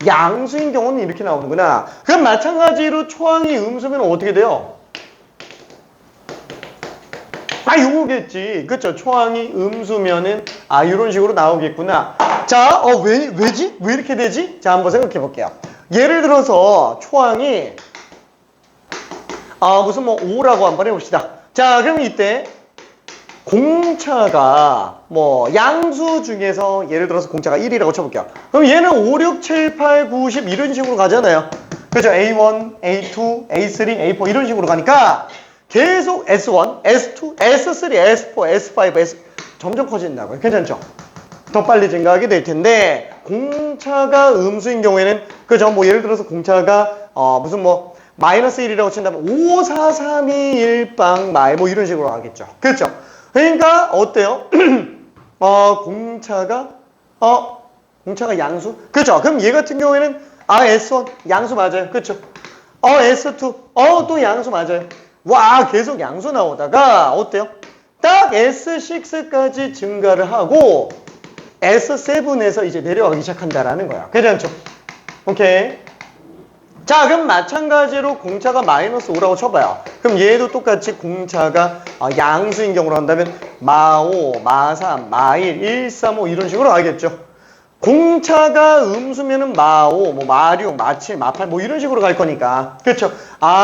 양수인 경우는 이렇게 나오는구나. 그럼 마찬가지로 초항이 음수면 어떻게 돼요? 요거겠지. 그쵸? 초항이 음수면은 이런 식으로 나오겠구나. 자, 왜지? 왜 이렇게 되지? 자, 한번 생각해 볼게요. 예를 들어서 초항이 무슨 5라고 한번 해봅시다. 자, 그럼 이때 공차가 양수 중에서 예를 들어서 공차가 1이라고 쳐볼게요. 그럼 얘는 5, 6, 7, 8, 9, 10 이런 식으로 가잖아요. 그죠? A1, A2, A3, A4 이런 식으로 가니까 계속 S1, S2, S3, S4, S5, S 점점 커진다고요. 괜찮죠? 더 빨리 증가하게 될 텐데 공차가 음수인 경우에는 그죠? 예를 들어서 공차가 마이너스 1이라고 친다면 5, 4, 3, 2, 1, 빵, 말 이런 식으로 가겠죠. 그렇죠? 그러니까 어때요? 공차가 양수? 그렇죠? 그럼 얘 같은 경우에는 S1 양수 맞아요. 그렇죠? S2 또 양수 맞아요. 와, 계속 양수 나오다가 어때요? 딱 S6까지 증가를 하고 S7에서 이제 내려가기 시작한다라는 거야. 괜찮죠? 오케이. 자, 그럼 마찬가지로 공차가 마이너스 5라고 쳐봐요. 그럼 얘도 똑같이 공차가 양수인 경우로 한다면 마5, 마3, 마1, 1, 3, 5 이런 식으로 가겠죠. 공차가 음수면은 마5, 마6, 마7, 마8 이런 식으로 갈 거니까. 그렇죠?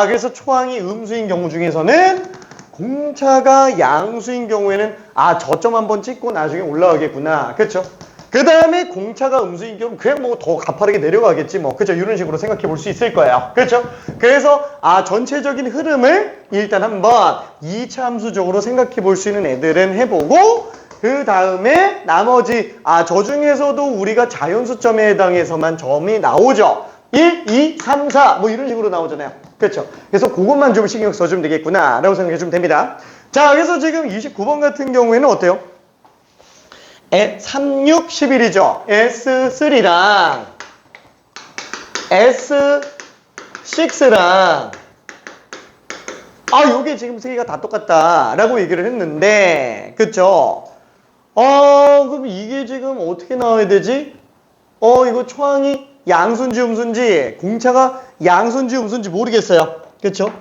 그래서 초항이 음수인 경우 중에서는 공차가 양수인 경우에는 저점 한번 찍고 나중에 올라가겠구나. 그렇죠? 그 다음에 공차가 음수인 경우 그냥 더 가파르게 내려가겠지 그렇죠? 이런 식으로 생각해 볼 수 있을 거예요. 그렇죠? 그래서 전체적인 흐름을 일단 한번 2차 함수적으로 생각해 볼 수 있는 애들은 해보고 그 다음에 나머지 저 중에서도 우리가 자연수점에 해당해서만 점이 나오죠. 1, 2, 3, 4 이런 식으로 나오잖아요. 그렇죠? 그래서 그것만 좀 신경 써주면 되겠구나 라고 생각해 주면 됩니다. 자, 그래서 지금 29번 같은 경우에는 어때요? 3, 6, 11이죠. S3랑 S6랑 요게 지금 세 개가 다 똑같다 라고 얘기를 했는데 그쵸? 그럼 이게 지금 어떻게 나와야 되지? 이거 초항이 양수인지 음수인지 공차가 양수인지 음수인지 모르겠어요. 그쵸?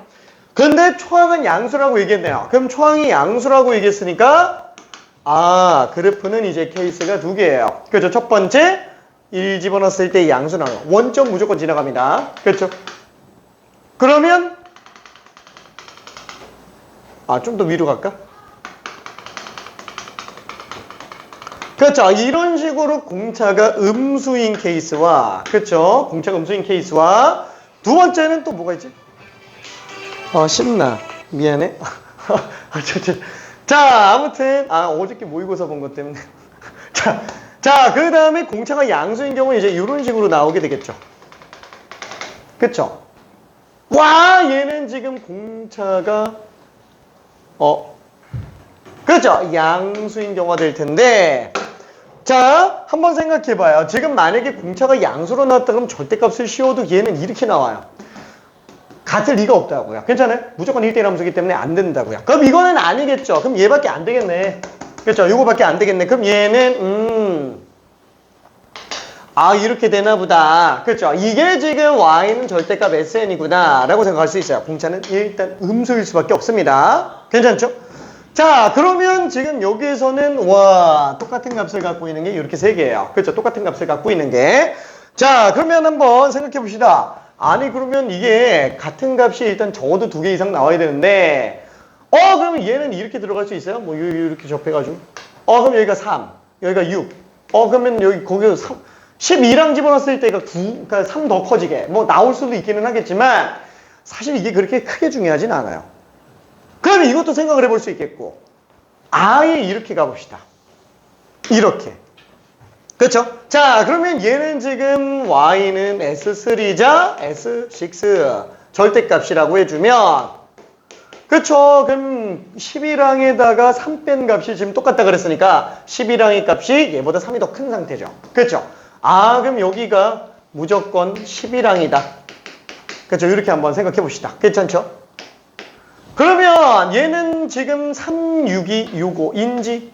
근데 초항은 양수라고 얘기했네요. 그럼 초항이 양수라고 얘기했으니까 그래프는 이제 케이스가 두 개예요. 그렇죠? 첫 번째 1 집어넣었을 때 양수 나와요. 원점 무조건 지나갑니다. 그렇죠? 그러면 좀 더 위로 갈까? 그렇죠? 이런 식으로 공차가 음수인 케이스와 그렇죠? 공차가 음수인 케이스와 두 번째는 또 뭐가 있지? 신나. 미안해. 자, 아무튼 어저께 모의고사 본 것 때문에 자, 그 다음에 공차가 양수인 경우 이제 이런 식으로 나오게 되겠죠. 그쵸? 와, 얘는 지금 공차가 그렇죠? 양수인 경우가 될 텐데 자, 한번 생각해봐요. 지금 만약에 공차가 양수로 나왔다 그러면 절대값을 씌워도 얘는 이렇게 나와요. 같을 리가 없다고요. 괜찮아요? 무조건 1대1 함수기 때문에 안 된다고요. 그럼 이거는 아니겠죠. 그럼 얘밖에 안 되겠네. 그렇죠? 요거밖에 안 되겠네. 그럼 얘는 이렇게 되나 보다. 그렇죠? 이게 지금 y는 절대값 sn이구나 라고 생각할 수 있어요. 공차는 일단 음수일 수밖에 없습니다. 괜찮죠? 자, 그러면 지금 여기에서는 똑같은 값을 갖고 있는 게 이렇게 세 개예요. 그렇죠? 똑같은 값을 갖고 있는 게. 자, 그러면 한번 생각해 봅시다. 아니, 그러면 이게 같은 값이 일단 적어도 2개 이상 나와야 되는데 그러면 얘는 이렇게 들어갈 수 있어요? 뭐 이렇게 접해가지고 그럼 여기가 3, 여기가 6. 그러면 여기 거기서 12랑 집어넣었을 때가 9, 그러니까 3 더 커지게 뭐 나올 수도 있기는 하겠지만 사실 이게 그렇게 크게 중요하진 않아요. 그러면 이것도 생각을 해볼 수 있겠고 아예 이렇게 가봅시다. 이렇게. 그렇죠? 자, 그러면 얘는 지금 y는 s3자 s6 절대값이라고 해주면 그렇죠? 그럼 11항에다가 3 뺀 값이 지금 똑같다 그랬으니까 11항의 값이 얘보다 3이 더 큰 상태죠. 그렇죠? 그럼 여기가 무조건 11항이다. 그렇죠? 이렇게 한번 생각해 봅시다. 괜찮죠? 그러면 얘는 지금 3, 6이 요거인지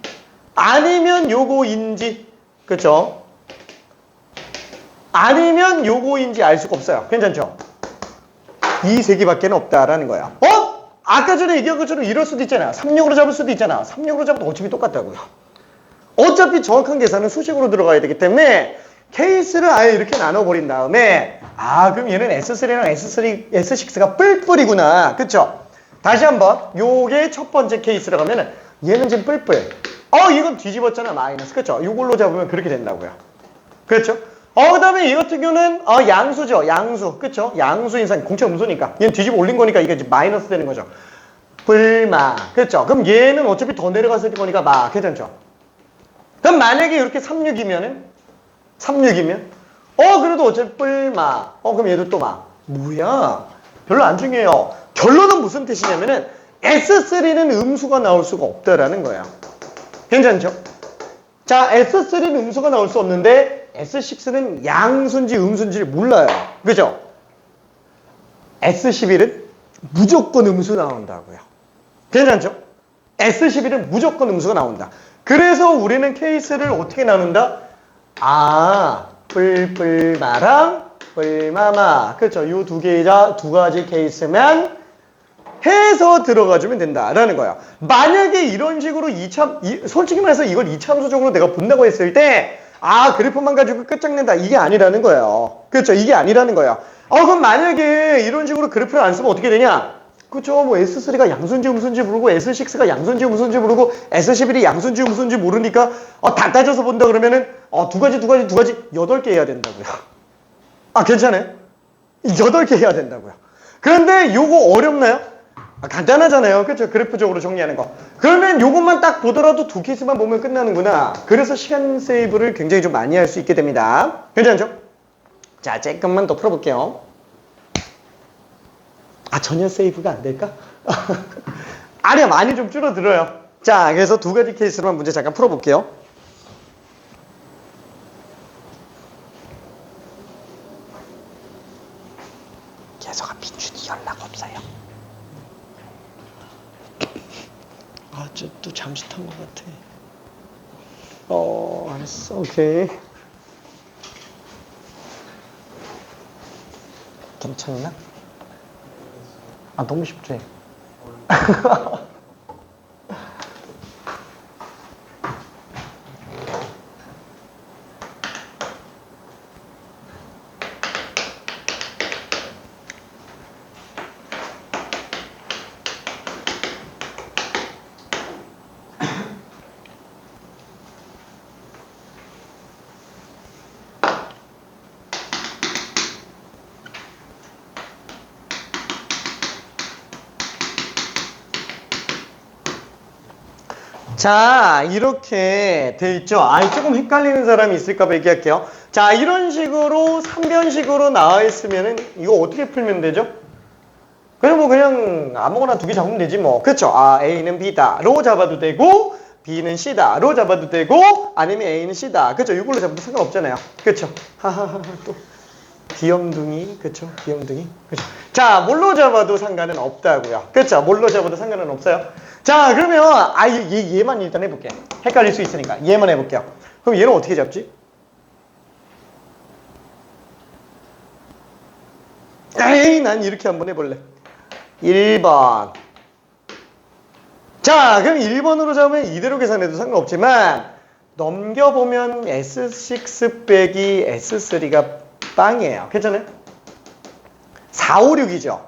아니면 요거인지 그렇죠? 아니면 요거인지 알 수가 없어요. 괜찮죠? 이 세 개밖에 없다라는 거야. 아까 전에 얘기한 것처럼 이럴 수도 있잖아. 36으로 잡을 수도 있잖아. 36으로 잡아도 어차피 똑같다고요. 어차피 정확한 계산은 수식으로 들어가야 되기 때문에 케이스를 아예 이렇게 나눠버린 다음에 그럼 얘는 S3랑 S6가 뿔뿔이구나. 그쵸? 다시 한번 요게 첫 번째 케이스라고 하면은 얘는 지금 뿔뿔. 이건 뒤집었잖아. 마이너스. 그쵸? 요걸로 잡으면 그렇게 된다고요. 그렇죠? 그 다음에 이 같은 경우는 양수죠. 양수. 그쵸? 양수 인상. 공차 음수니까. 얘는 뒤집어 올린 거니까 이게 이제 마이너스 되는 거죠. 불마. 그렇죠? 그럼 얘는 어차피 더 내려갔을 거니까 마. 괜찮죠? 그럼 만약에 이렇게 36이면은 36이면 그래도 어차피 불마. 그럼 얘도 또 마. 뭐야? 별로 안 중요해요. 결론은 무슨 뜻이냐면은 S3는 음수가 나올 수가 없다라는 거예요. 괜찮죠? 자, S3는 음수가 나올 수 없는데 S6는 양수인지 음수인지를 몰라요. 그죠? S11은 무조건 음수 나온다고요. 괜찮죠? S11은 무조건 음수가 나온다. 그래서 우리는 케이스를 어떻게 나눈다? 뿔뿔마랑 뿔마마. 그렇죠? 요 두 가지 케이스면 해서 들어가주면 된다라는 거야. 만약에 이런 식으로 솔직히 말해서 이걸 이차함수적으로 내가 본다고 했을 때 그래프만 가지고 끝장낸다. 이게 아니라는 거예요. 그렇죠? 이게 아니라는 거예요. 그럼 만약에 이런 식으로 그래프를 안 쓰면 어떻게 되냐? 그렇죠? 뭐 S3가 양수인지 음수인지 모르고 S6가 양수인지 음수인지 모르고 S11이 양수인지 음수인지 모르니까 다 따져서 본다 그러면은 두 가지 8개 해야 된다고요. 괜찮아요? 8개 해야 된다고요. 그런데 요거 어렵나요? 간단하잖아요. 그렇죠? 그래프적으로 정리하는 거. 그러면 요것만 딱 보더라도 2 케이스만 보면 끝나는구나. 그래서 시간 세이브를 굉장히 좀 많이 할 수 있게 됩니다. 괜찮죠? 자, 조금만 더 풀어볼게요. 전혀 세이브가 안 될까? 아니야, 많이 좀 줄어들어요. 자, 그래서 2가지 케이스로만 문제 잠깐 풀어볼게요. 계속한 민준이 연락 없어요. 또 잠시 탄 것 같아. 알았어. 오케이. 괜찮나? 너무 쉽지? 자, 이렇게 돼 있죠. 조금 헷갈리는 사람이 있을까봐 얘기할게요. 자, 이런 식으로 3변식으로 나와 있으면은 이거 어떻게 풀면 되죠? 그냥 아무거나 2개 잡으면 되지 뭐. 그렇죠? A는 B다로 잡아도 되고 B는 C다로 잡아도 되고 아니면 A는 C다. 그쵸? 이걸로 잡아도 상관없잖아요. 그쵸? 하하하 또 귀염둥이. 그쵸? 귀염둥이. 그쵸? 자, 뭘로 잡아도 상관은 없다고요. 그쵸? 뭘로 잡아도 상관은 없어요. 자, 그러면 얘만 일단 해볼게. 헷갈릴 수 있으니까 얘만 해볼게요. 그럼 얘는 어떻게 잡지? 에이, 난 이렇게 한번 해볼래. 1번. 자, 그럼 1번으로 잡으면 이대로 계산해도 상관없지만 넘겨보면 S6 빼기 S3가 빵이에요. 괜찮아요? 4, 5, 6이죠.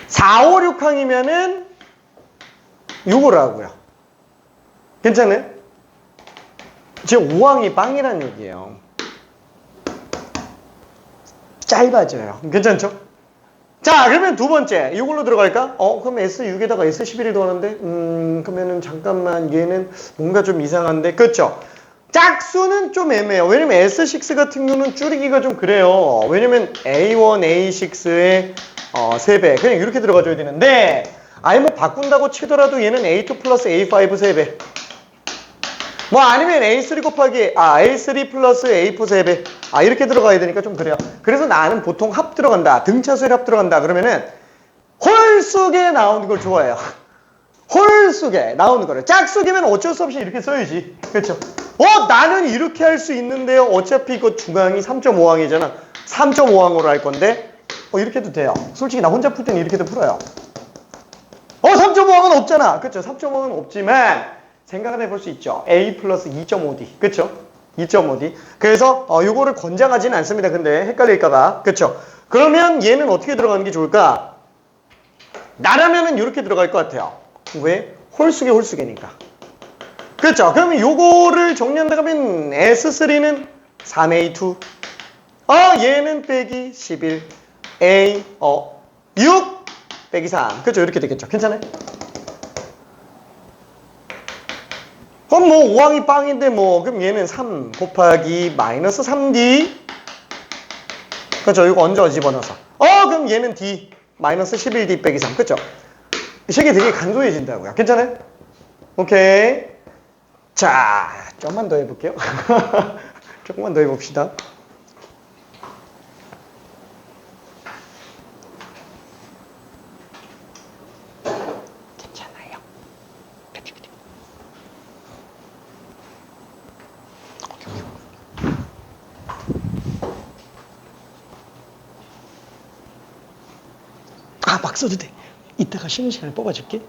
4, 5, 6항이면은 요거라고요. 괜찮아요? 지금 5항이 빵이란 얘기예요. 짧아져요. 괜찮죠? 자, 그러면 두 번째 이걸로 들어갈까? 그럼 S6에다가 S11을 더하는데 그러면은 잠깐만 얘는 뭔가 좀 이상한데. 그렇죠? 짝수는 좀 애매해요. 왜냐면 S6 같은 경우는 줄이기가 좀 그래요. 왜냐면 A1, A6의 3배 그냥 이렇게 들어가줘야 되는데 아예 뭐 바꾼다고 치더라도 얘는 A2 플러스 A5 3배 뭐 아니면 A3 곱하기 A3 플러스 A4 3배 이렇게 들어가야 되니까 좀 그래요. 그래서 나는 보통 합 들어간다, 등차수에 합 들어간다 그러면은 홀수계 나오는 걸 좋아해요. 홀수계 나오는 거를. 짝수계면 어쩔 수 없이 이렇게 써야지. 그렇죠? 나는 이렇게 할 수 있는데요. 어차피 이거 중앙이 3.5항이잖아 3.5항으로 할 건데 이렇게 해도 돼요. 솔직히 나 혼자 풀 때는 이렇게도 풀어요. 3.5항은 없잖아. 그렇죠? 3.5항은 없지만 생각을 해볼 수 있죠. A 플러스 2.5D. 그쵸? 2.5D. 그래서 요거를 권장하지는 않습니다. 근데 헷갈릴까봐. 그쵸? 그러면 얘는 어떻게 들어가는 게 좋을까? 나라면은 이렇게 들어갈 것 같아요. 왜? 홀수계니까. 그쵸? 그러면 요거를 정리한다 하면 S3는 3A2. 얘는 빼기 11. A, 6 빼기 3. 그쵸? 이렇게 되겠죠? 괜찮아요? 그럼 뭐 5항이 빵인데 그럼 얘는 3 곱하기 마이너스 3D 그렇죠? 이거 얹어 집어넣어서 그럼 얘는 D 마이너스 11D 빼기 3 그렇죠? 이 색이 되게 간소해진다고요. 괜찮아요? 오케이. 자, 좀만 더 해볼게요. 조금만 더 해봅시다. 괜찮아요. 막 써도 돼. 이따가 쉬는 시간에 뽑아줄게.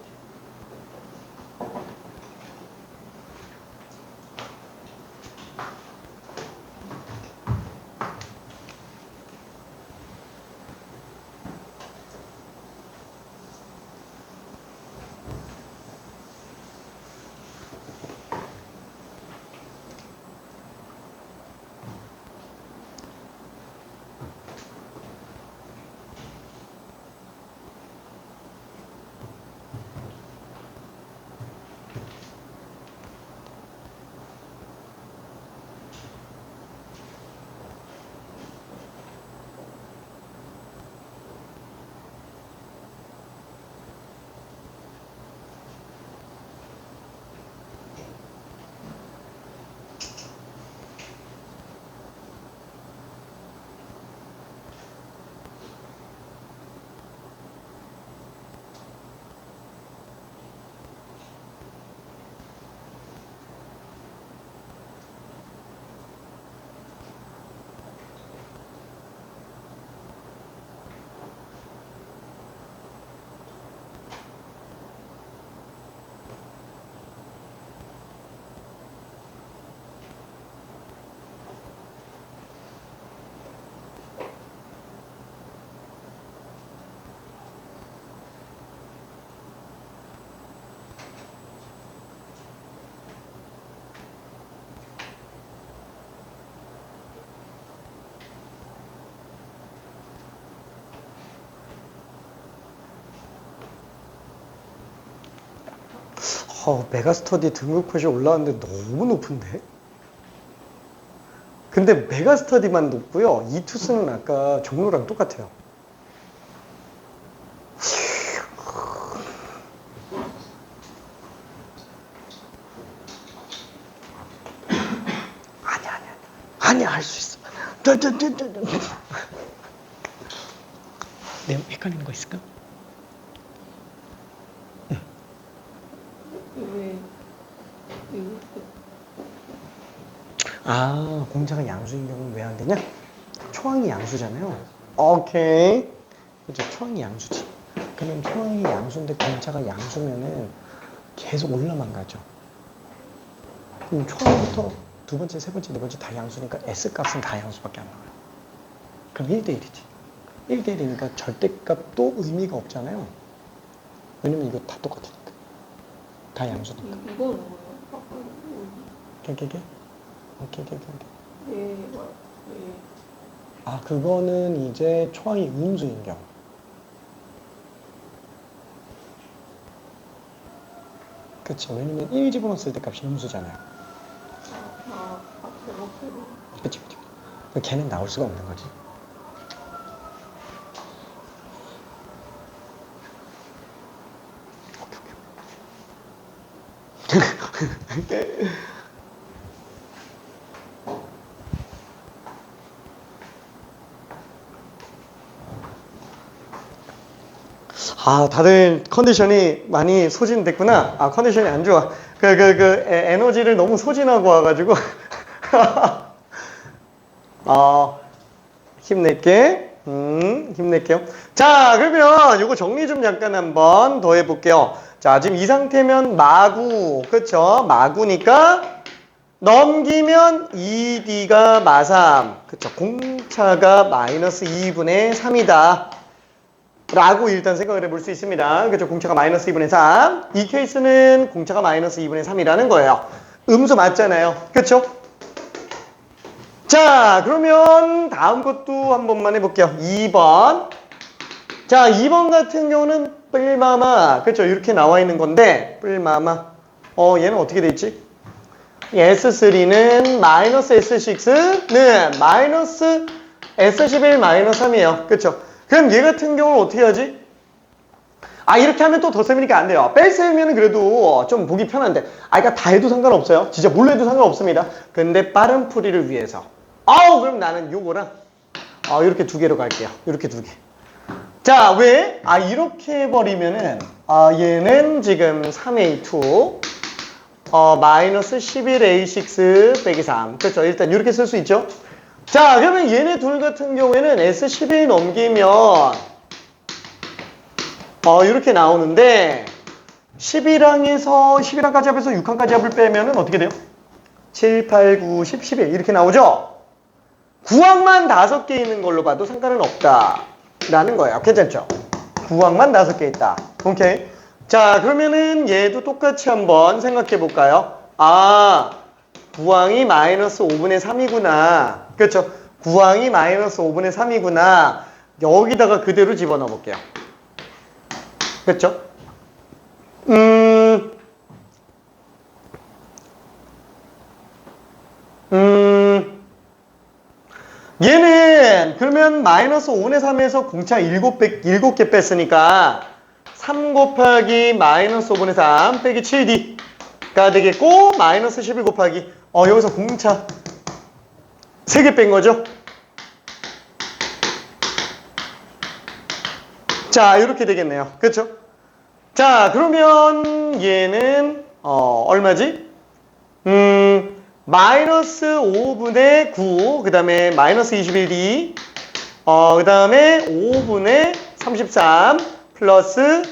메가스터디 등급컷이 올라왔는데 너무 높은데? 근데 메가스터디만 높고요. 이투스는 아까 종로랑 똑같아요. 할 수 있어. 내가 헷갈리는 거 있을까? 아, 공차가 양수인 경우는 왜 안 되냐? 초항이 양수잖아요. 오케이. 그죠? 초항이 양수지. 그러면 초항이 양수인데 공차가 양수면은 계속 올라만 가죠. 그럼 초항부터 두 번째, 세 번째, 네 번째 다 양수니까 S 값은 다 양수밖에 안 나와요. 그럼 1대1이지. 1대1이니까 절대값도 의미가 없잖아요. 왜냐면 이거 다 똑같으니까. 다 양수니까. 이거는 뭐예요? 오케이. 예. 아, 그거는 이제 초항이 음수인 경우. 그치. 왜냐면 1 집어넣었을 때 값이 음수잖아요. 그치. 걔는 나올 수가 없는 거지. 오케이. 아, 다들 컨디션이 많이 소진됐구나. 아, 컨디션이 안 좋아. 에너지를 너무 소진하고 와가지고. 힘낼게. 힘낼게요. 자, 그러면 요거 정리 좀 잠깐 한번 더 해볼게요. 자, 지금 이 상태면 마구, 그쵸? 마구니까 넘기면 2D가 마삼. 그쵸? 공차가 마이너스 2분의 3이다. 라고 일단 생각을 해볼 수 있습니다. 그쵸? 공차가 마이너스 2분의 3. 이 케이스는 공차가 마이너스 2분의 3이라는 거예요. 음수 맞잖아요. 그쵸? 자, 그러면 다음 것도 한 번만 해볼게요. 2번. 자, 2번 같은 경우는 뿔마마. 그쵸? 이렇게 나와 있는 건데, 뿔마마. 얘는 어떻게 돼 있지? S3는 마이너스 S6는 마이너스 S11 마이너스 3이에요. 그쵸? 그럼 얘 같은 경우는 어떻게 하지? 아, 이렇게 하면 또 덧셈이니까 안 돼요. 뺄셈이면 그래도 좀 보기 편한데. 아, 그러니까 다 해도 상관없어요. 진짜 뭘로 해도 상관없습니다. 근데 빠른 풀이를 위해서. 그럼 나는 요거랑, 이렇게 두 개로 갈게요. 이렇게 두 개. 자, 왜? 이렇게 해버리면은, 얘는 지금 3A2, 마이너스 11A6 빼기 3. 그렇죠? 일단 이렇게 쓸 수 있죠? 자, 그러면 얘네 둘 같은 경우에는 S11 넘기면, 이렇게 나오는데, 11항까지 합해서 6항까지 합을 빼면은 어떻게 돼요? 7, 8, 9, 10, 11. 이렇게 나오죠? 9항만 5개 있는 걸로 봐도 상관은 없다. 라는 거예요. 괜찮죠? 9항만 5개 있다. 오케이. 자, 그러면은 얘도 똑같이 한번 생각해 볼까요? 9항이 마이너스 5분의 3이구나. 그렇죠? 9항이 마이너스 5분의 3이구나. 여기다가 그대로 집어넣어 볼게요. 그렇죠? 얘는 그러면 마이너스 5분의 3에서 공차 7개 뺐으니까 3 곱하기 마이너스 5분의 3 빼기 7D가 되겠고 마이너스 11 곱하기 여기서 공차 3개 뺀 거죠. 자, 이렇게 되겠네요. 그렇죠? 자, 그러면 얘는 얼마지? 마이너스 5분의 9, 그 다음에 마이너스 21D, 그 다음에 5분의 33, 플러스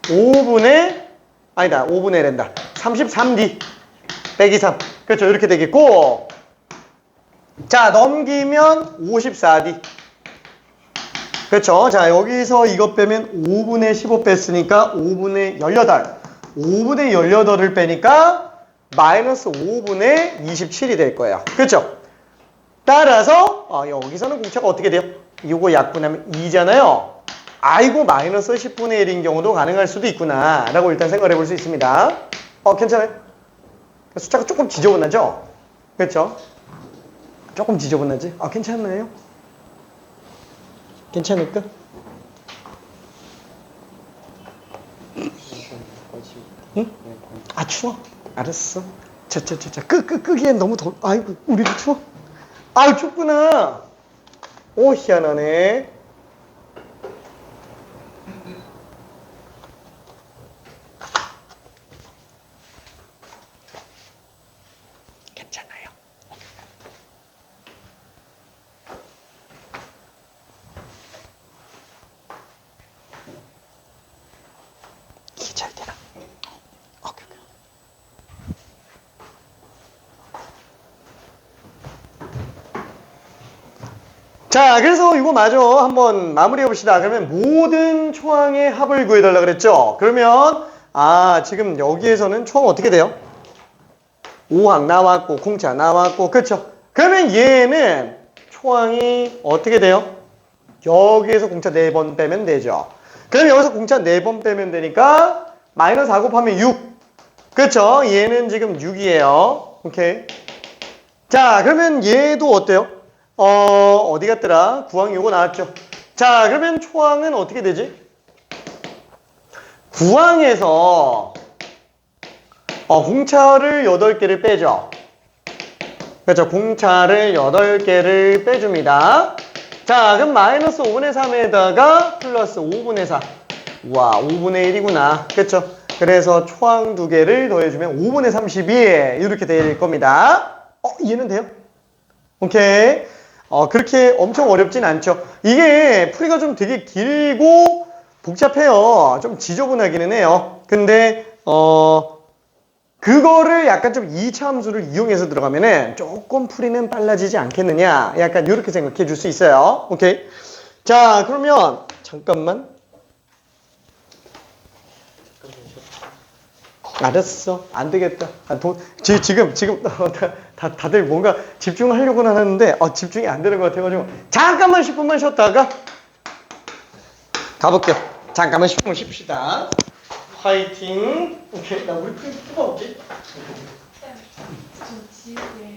5분의 33D 빼기 3. 그렇죠? 이렇게 되겠고, 자, 넘기면 54D. 그렇죠? 자, 여기서 이거 빼면 5분의 15 뺐으니까 5분의 18. 5분의 18을 빼니까 마이너스 5분의 27이 될 거예요. 그렇죠? 따라서 여기서는 공차가 어떻게 돼요? 이거 약분하면 2잖아요. 아이고 마이너스 10분의 1인 경우도 가능할 수도 있구나 라고 일단 생각을 해볼 수 있습니다. 괜찮아요? 숫자가 조금 지저분하죠? 그렇죠? 조금 지저분하지? 괜찮나요? 괜찮을까? 응? 추워. 알았어. 자. 끄기엔 너무 아이고, 우리도 추워. 아, 춥구나. 오, 희한하네. 괜찮아요. 이게 잘 되나? 오케이. 자, 그래서 이거 마저 한번 마무리해 봅시다. 그러면 모든 초항의 합을 구해달라 그랬죠? 그러면, 지금 여기에서는 총 어떻게 돼요? 5항 나왔고, 공차 나왔고, 그쵸? 그러면 얘는 초항이 어떻게 돼요? 여기에서 공차 4번 빼면 되죠. 그럼 여기서 공차 4번 빼면 되니까, 마이너스 4 곱하면 6. 그쵸? 얘는 지금 6이에요. 오케이. 자, 그러면 얘도 어때요? 어디 갔더라? 구항이 요거 나왔죠. 자, 그러면 초항은 어떻게 되지? 구항에서 공차를 8개를 빼죠. 그렇죠. 공차를 8개를 빼줍니다. 자, 그럼 마이너스 5분의 3에다가 플러스 5분의 4. 와, 5분의 1이구나. 그렇죠. 그래서 초항 2개를 더해주면 5분의 32 이렇게 될 겁니다. 이해는 돼요? 오케이. 그렇게 엄청 어렵진 않죠. 이게 풀이가 좀 되게 길고 복잡해요. 좀 지저분하기는 해요. 근데 그거를 약간 좀 2차 함수를 이용해서 들어가면은 조금 풀이는 빨라지지 않겠느냐. 약간 이렇게 생각해 줄 수 있어요. 오케이. 자, 그러면 잠깐만. 알았어. 안 되겠다. 지금 다들 뭔가 집중하려고는 하는데 집중이 안 되는 것 같아가지고 잠깐만 10분만 쉬었다가 가볼게요. 잠깐만 10분 쉽시다. 화이팅. 오케이. 나 우리 프린트 뽑아올게. 저 지우개